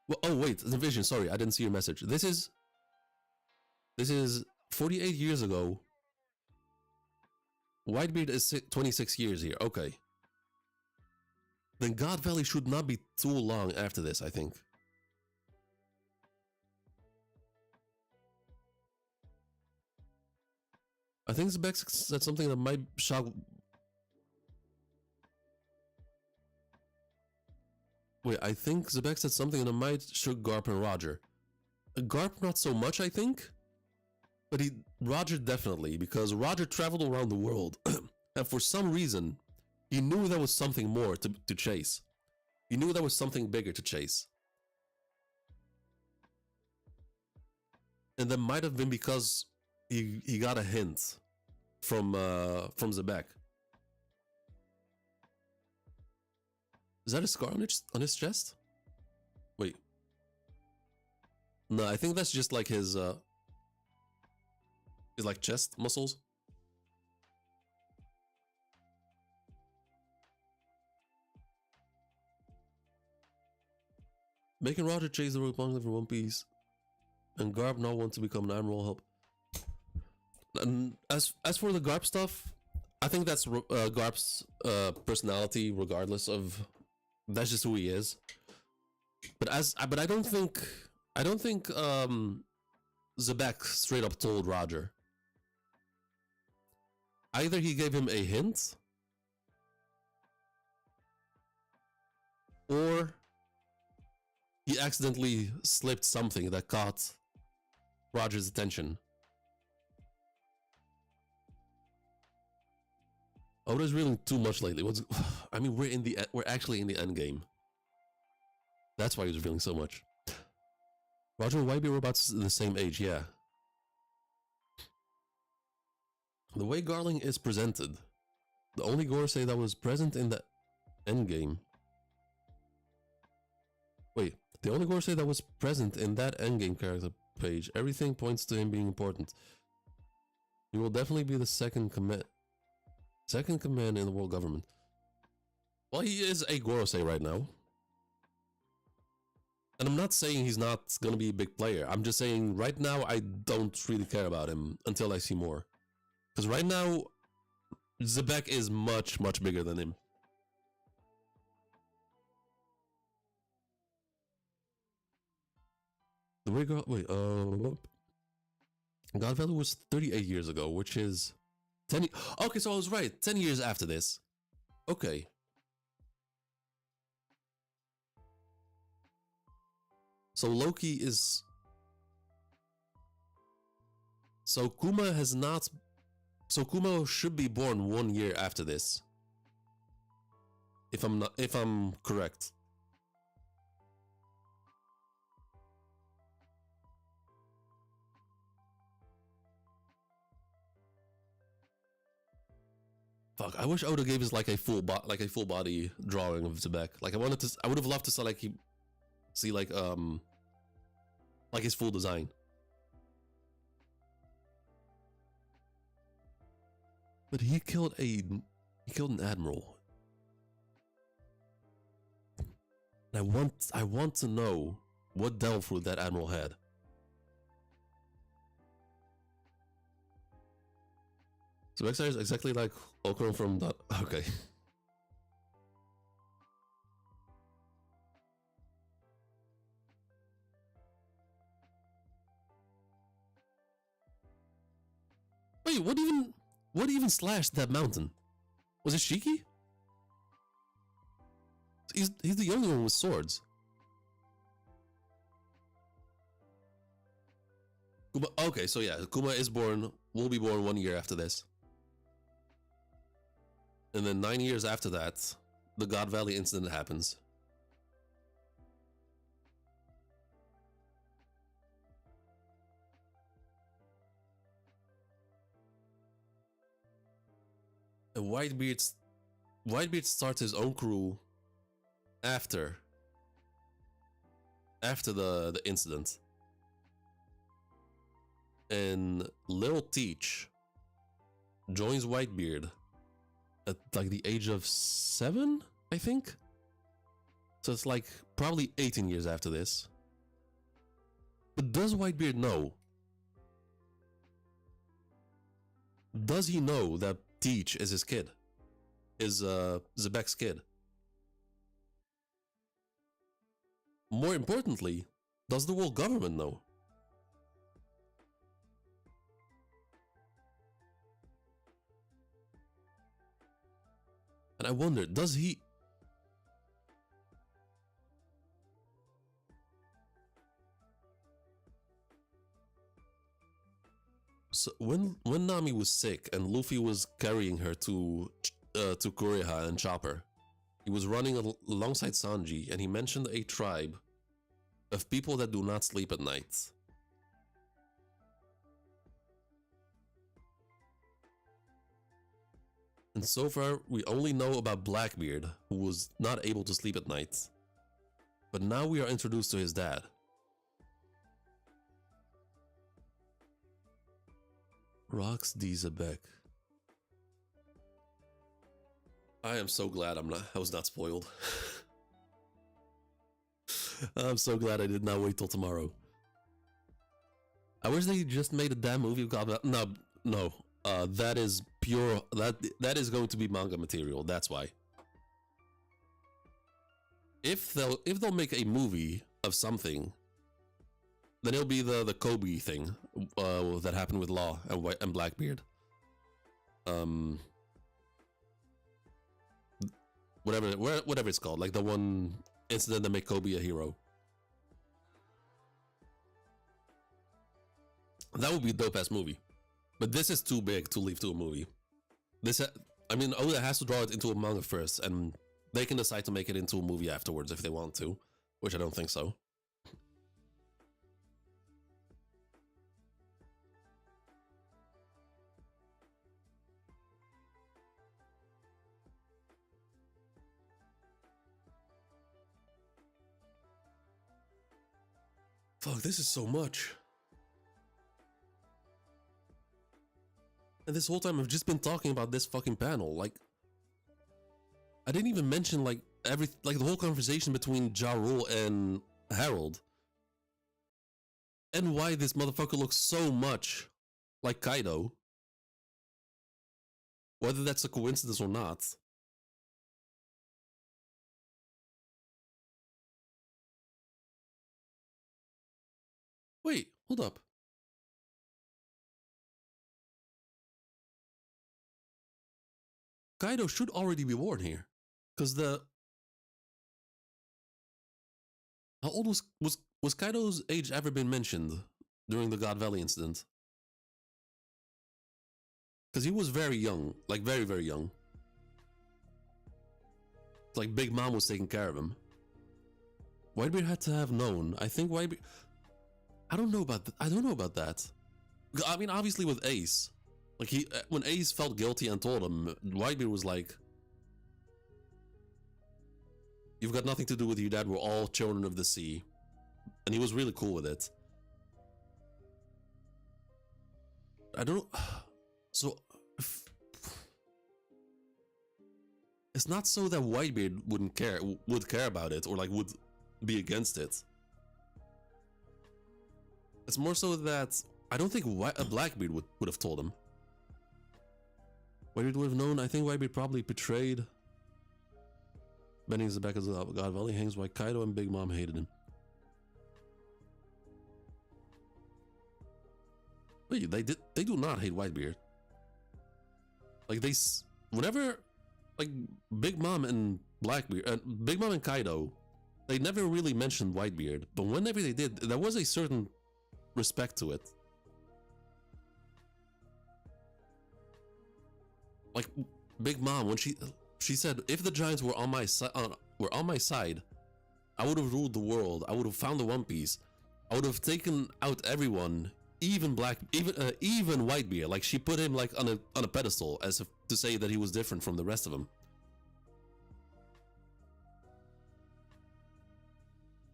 Well, oh wait, the vision. Sorry, I didn't see your message. This is 48 years ago. Whitebeard is 26 years here. Okay. Then God Valley should not be too long after this, I think. I think Xebec said something that might shock. Wait, I think Xebec said something that might shock Garp and Roger. Garp not so much, I think. But Roger definitely, because Roger traveled around the world. And for some reason, he knew there was something more to chase. He knew there was something bigger to chase. And that might have been because he got a hint from Xebec. Is that a scar on his chest? Wait. No, I think that's just like his like chest muscles. Making Roger chase the road for One Piece, and Garp not want to become an admiral help. And as for the Garp stuff, I think that's Garp's personality, regardless of that's just who he is. But I don't think Xebec straight up told Roger. Either he gave him a hint, or he accidentally slipped something that caught Roger's attention. Oda's reeling too much lately. I mean, we're actually in the end game. That's why he's revealing so much. Roger and Whitebeard were about the same age, yeah. The way Garling is presented, the only Gorosei that was present in the endgame. Wait, the only Gorosei that was present in that endgame character page, everything points to him being important. He will definitely be the second command in the world government. Well, he is a Gorosei right now. And I'm not saying he's not gonna be a big player. I'm just saying right now I don't really care about him until I see more. Because right now, Xebec is much, much bigger than him. The way God Valley was 38 years ago, which is 10. Okay, so I was right. 10 years after this. Okay. So Loki is. So Kuma has not. So Kuma should be born 1 year after this. If I'm correct. Fuck! I wish Oda gave us like a full body drawing of Xebec. Like I would have loved to see like his full design. But he killed an admiral. And I want to know what devil fruit that admiral had. So Xer is exactly like Okron from that. Okay. Wait, what even slashed that mountain? Was it Shiki? He's the only one with swords. Kuma, okay, so yeah, Kuma will be born 1 year after this. And then 9 years after that, the God Valley incident happens. And Whitebeard starts his own crew after the incident. And Little Teach joins Whitebeard at like the age of 7, I think. So it's like probably 18 years after this. But does Whitebeard know? Does he know that Teach is his kid? Is Xebec's kid? More importantly, does the world government know? And I wonder, does he... So when Nami was sick and Luffy was carrying her to Kureha and Chopper, he was running alongside Sanji, and he mentioned a tribe of people that do not sleep at night. And so far, we only know about Blackbeard, who was not able to sleep at night. But now we are introduced to his dad. Rox D. Xebec. I am so glad I was not spoiled. I'm so glad I did not wait till tomorrow. I wish they just made a damn movie about... No. That is pure... That is going to be manga material, that's why. If they'll make a movie of something, then it'll be the Kobe thing that happened with Law and Blackbeard. Whatever it's called, like the one incident that made Kobe a hero. That would be a dope-ass movie. But this is too big to leave to a movie. I mean, Oda has to draw it into a manga first, and they can decide to make it into a movie afterwards if they want to, which I don't think so. Fuck, this is so much. And this whole time I've just been talking about this fucking panel. Like, I didn't even mention like the whole conversation between Ja Rule and Harold. And why this motherfucker looks so much like Kaido. Whether that's a coincidence or not. Wait, hold up. Kaido should already be born here. Because how old was Kaido's age ever been mentioned during the God Valley incident? Because he was very young. Like, very, very young. Like, Big Mom was taking care of him. Whitebeard had to have known. I think Whitebeard... I don't know about that. I mean, obviously with Ace. Like, when Ace felt guilty and told him, Whitebeard was like, you've got nothing to do with your dad, we're all children of the sea. And he was really cool with it. I don't... So... It's not so that Whitebeard would care about it, or like would be against it. It's more so that I don't think a Blackbeard would have told him. Whitebeard would have known. I think Whitebeard probably betrayed Bending Xebec as God Valley hangs why Kaido and Big Mom hated him. Wait, they do not hate Whitebeard. Like whenever like Big Mom and Blackbeard, Big Mom and Kaido, they never really mentioned Whitebeard, but whenever they did, there was a certain respect to it. Like Big Mom, when she said, if the giants were on my side, I would have ruled the world. I would have found the One Piece. I would have taken out everyone even even Whitebeard. Like she put him like on a pedestal as if to say that he was different from the rest of them.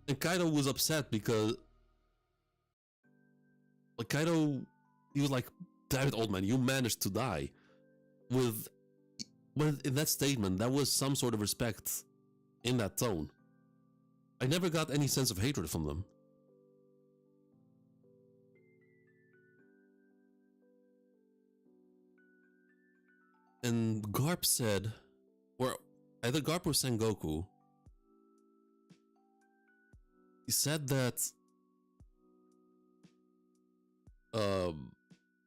And Kaido was upset because like Kaido, he was like, "Damn it, old man, you managed to die." With in that statement, that was some sort of respect in that tone. I never got any sense of hatred from them. And Garp said, or either Garp or Sengoku, he said that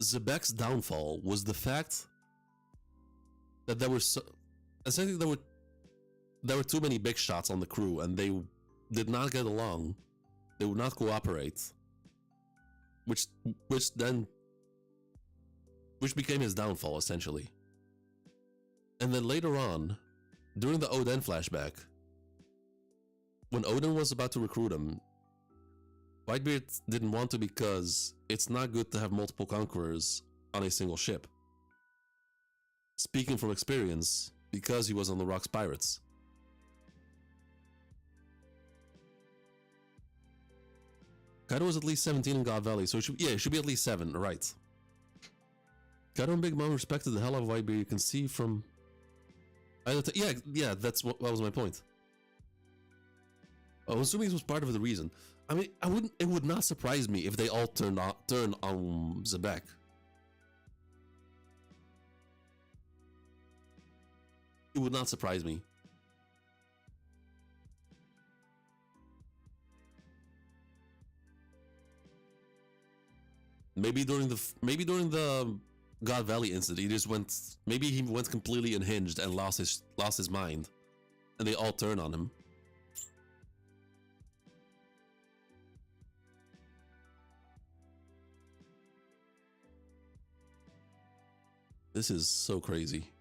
Xebec's downfall was the fact that essentially there were too many big shots on the crew and they did not get along. They would not cooperate, which became his downfall essentially. And then later on, during the Oden flashback, when Oden was about to recruit him, Whitebeard didn't want to because it's not good to have multiple conquerors on a single ship. Speaking from experience, because he was on the Rocks Pirates. Kaido was at least 17 in God Valley, so it should be at least 7, right. Kaido and Big Mom respected the hell out of Whitebeard. You can see from... yeah, that was my point. I'm assuming this was part of the reason. I mean, it would not surprise me if they all turn on Xebec. It would not surprise me. Maybe during the God Valley incident, he just went. Maybe he went completely unhinged and lost his mind, and they all turn on him. This is so crazy.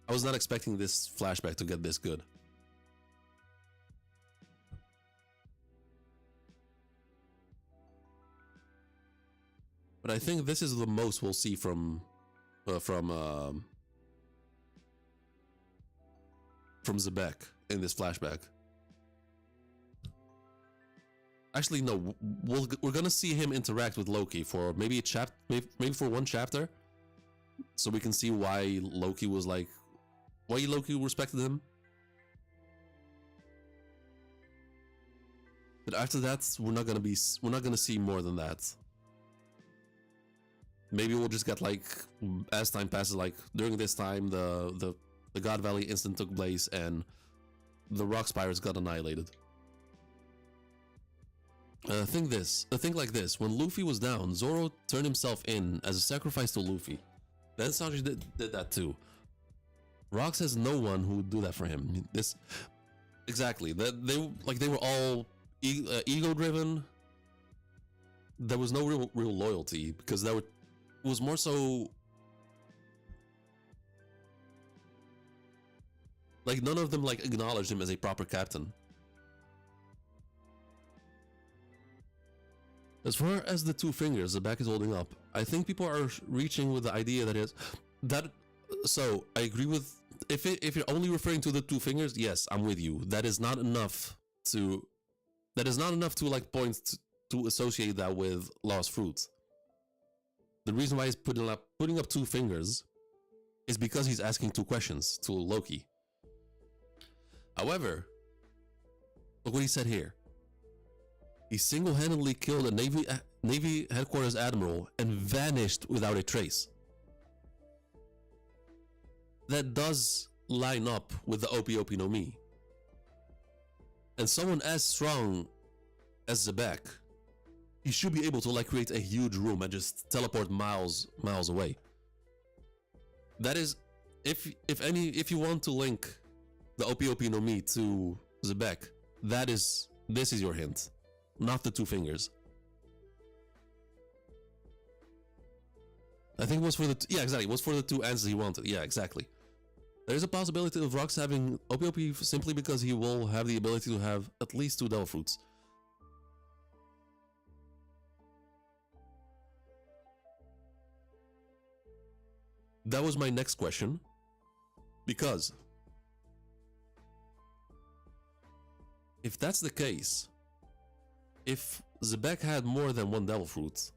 I was not expecting this flashback to get this good. But I think this is the most we'll see from Xebec in this flashback. Actually, no. We're gonna see him interact with Loki for maybe maybe for one chapter, so we can see why Loki respected him. But after that, we're not gonna see more than that. Maybe we'll just get like, as time passes, like during this time, the God Valley incident took place and the Rocks Pirates got annihilated. Think like this: when Luffy was down, Zoro turned himself in as a sacrifice to Luffy. Then Sanji did that too. Rocks has no one who would do that for him. Exactly. They were all ego driven. There was no real loyalty because it was more so like none of them like acknowledged him as a proper captain. As far as the 2 fingers Xebec is holding up, I think people are reaching with the idea so I agree with, if you're only referring to the 2 fingers, yes, I'm with you. That is not enough to like point to associate that with lost fruits. The reason why he's putting up 2 fingers is because he's asking 2 questions to Loki. However, look what he said here. He single-handedly killed a Navy headquarters admiral and vanished without a trace. That does line up with the Op no Mi. And someone as strong as Xebec, he should be able to like create a huge room and just teleport miles away. That is, if you want to link the Op no Mi to Xebec, this is your hint. Not the 2 fingers. I think it was for the... Yeah, exactly. It was for the 2 answers he wanted. Yeah, exactly. There is a possibility of Rocks having Op simply because he will have the ability to have at least 2 devil fruits. that was my next question. Because if that's the case, if Xebec had more than one devil fruit,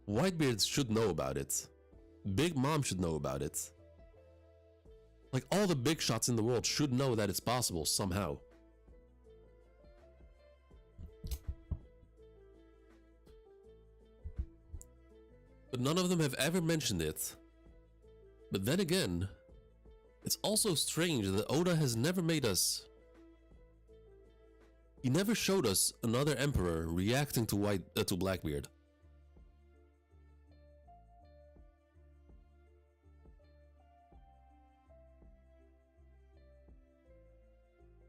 Whitebeard should know about it. Big Mom should know about it. Like, all the big shots in the world should know that it's possible somehow. But none of them have ever mentioned it. But then again, it's also strange that Oda has never made us... He never showed us another emperor reacting to to Blackbeard.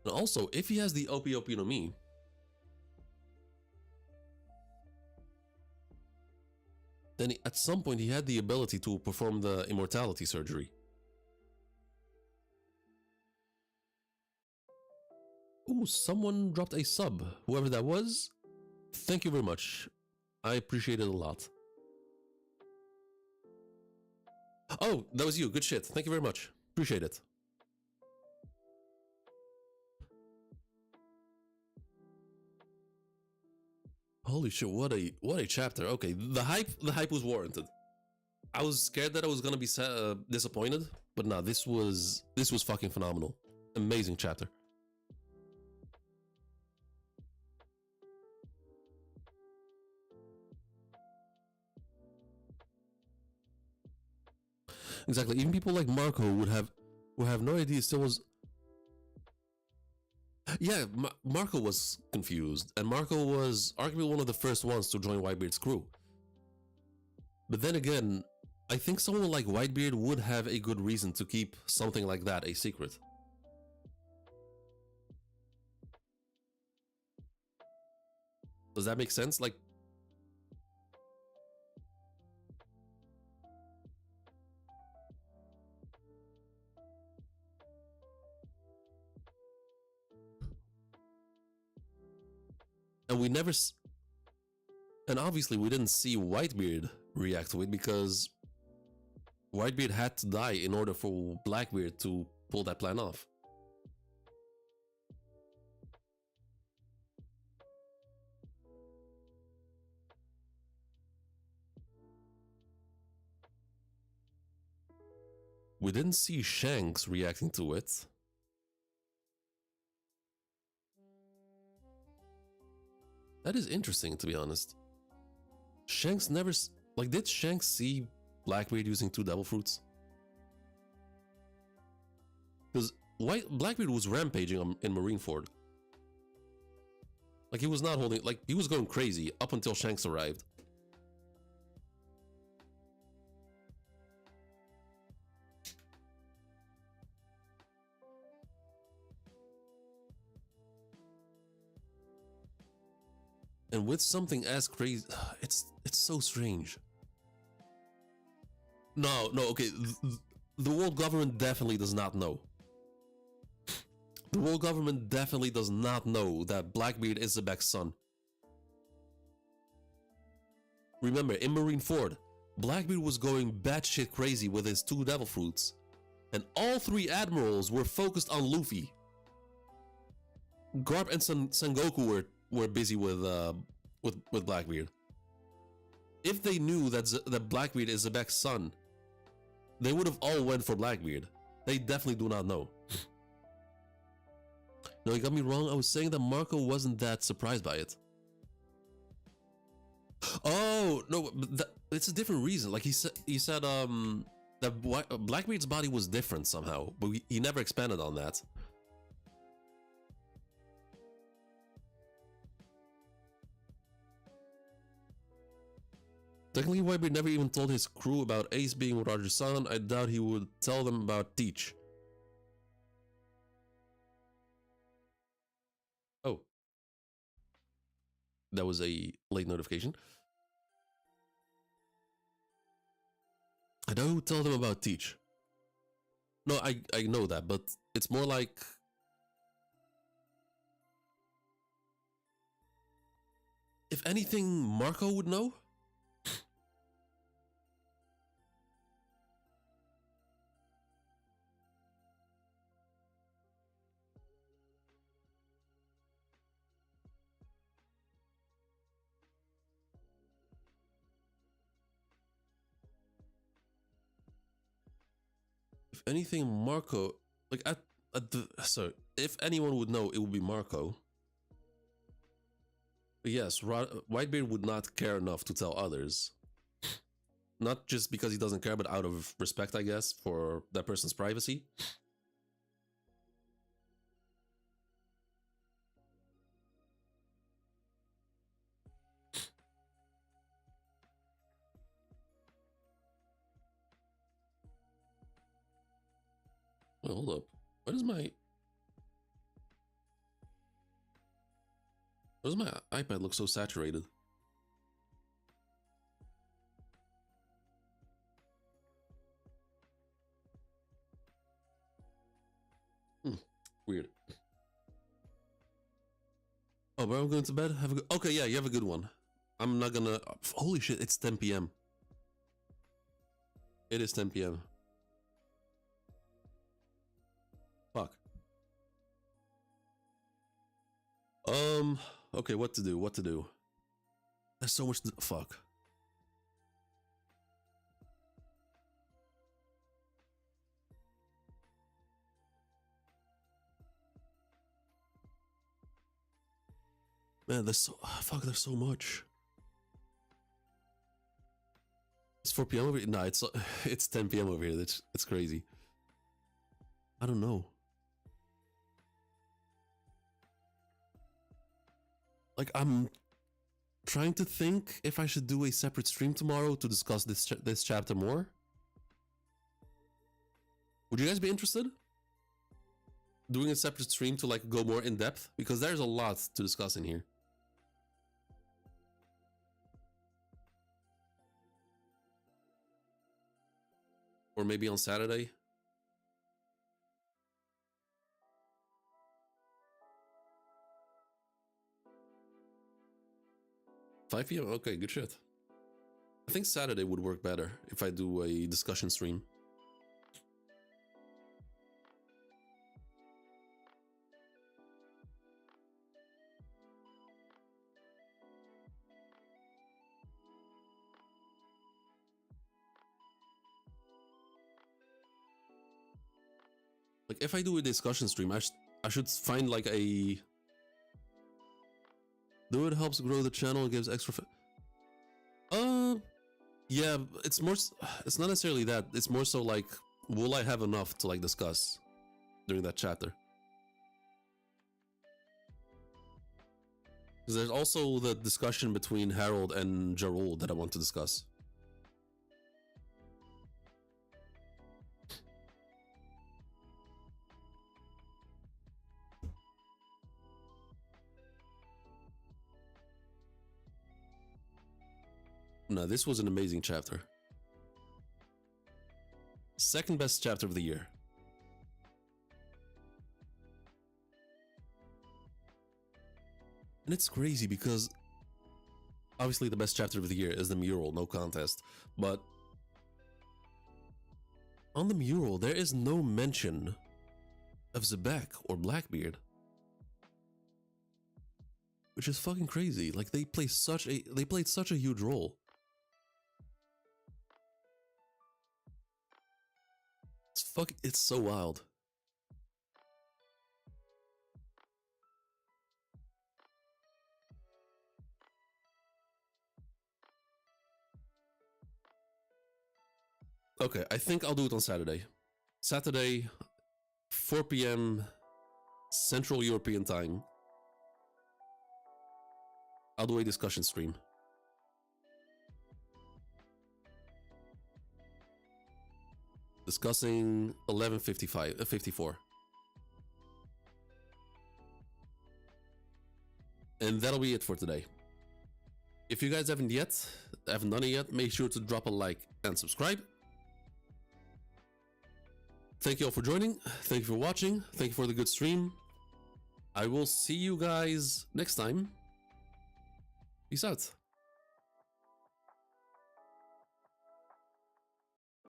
And also, if he has the Opi no Mi, then at some point he had the ability to perform the immortality surgery. Ooh, someone dropped a sub. Whoever that was, thank you very much. I appreciate it a lot. Oh, that was you. Good shit. Thank you very much. Appreciate it. Holy shit, what a chapter. Okay, the hype was warranted. I was scared that I was gonna be disappointed, but nah, this was fucking phenomenal. Amazing chapter. Exactly. Even people like Marco would have no idea. Still was. Yeah, Marco was confused, and Marco was arguably one of the first ones to join Whitebeard's crew. But then again, I think someone like Whitebeard would have a good reason to keep something like that a secret. Does that make sense? Like, and we never, and obviously we didn't see Whitebeard react to it because Whitebeard had to die in order for Blackbeard to pull that plan off. We didn't see Shanks reacting to it. That is interesting, to be honest. Shanks never... Like, did Shanks see Blackbeard using 2 devil fruits? Because Blackbeard was rampaging in Marineford. Like, he was not holding... Like, he was going crazy up until Shanks arrived. And with something as crazy, it's so strange. No, okay. The world government definitely does not know. The world government definitely does not know that Blackbeard is Xebec's son. Remember, in Marineford, Blackbeard was going batshit crazy with his 2 devil fruits, and all 3 admirals were focused on Luffy. Garp and Sengoku were busy with Blackbeard. If they knew that Blackbeard is Xebec's son, they would have all went for Blackbeard. They definitely do not know. No, you got me wrong. I was saying that Marco wasn't that surprised by it. Oh no, it's a different reason. Like he said that Blackbeard's body was different somehow, but he never expanded on that. Technically, Whitebeard never even told his crew about Ace being Roger's son. I doubt he would tell them about Teach. Oh. That was a late notification. I doubt he would tell them about Teach. No, I know that, but it's more like... If anything, Marco would know? If anything, Marco, like at the, so if anyone would know, it would be Marco. But yes, Whitebeard would not care enough to tell others. Not just because he doesn't care, but out of respect, I guess, for that person's privacy. Wait, hold up. Why does my iPad look so saturated? Weird. Oh, but I'm going to bed. Have a good. Okay, yeah, you have a good one. I'm not gonna. Holy shit! It's 10 p.m. It is 10 p.m. Fuck. Okay, what to do? What to do? There's so much. Fuck. Man, there's so fuck. There's so much. It's 4 p.m. over here. Nah, it's 10 p.m. over here. It's crazy. I don't know. Like, I'm trying to think if I should do a separate stream tomorrow to discuss this chapter more. Would you guys be interested? Doing a separate stream to like go more in depth? Because there's a lot to discuss in here. Or maybe on Saturday. 5 p.m. Okay, good shit. I think Saturday would work better if I do a discussion stream. Like, if I do a discussion stream, I should find like a... Do it helps grow the channel, gives extra... Yeah, it's more... It's not necessarily that. It's more so like, will I have enough to like discuss during that chapter? Because there's also the discussion between Harold and Jarul that I want to discuss. No, this was an amazing chapter. Second best chapter of the year. And it's crazy because obviously the best chapter of the year is the mural, no contest. But on the mural, there is no mention of Xebec or Blackbeard. Which is fucking crazy. Like, they played such a huge role. It's so wild. Okay, I think I'll do it on Saturday. Saturday, 4 p.m. Central European time. I'll do a discussion stream. Discussing 54. And that'll be it for today. If you guys haven't done it yet, make sure to drop a like and subscribe. Thank you all for joining. Thank you for watching. Thank you for the good stream. I will see you guys next time. Peace out.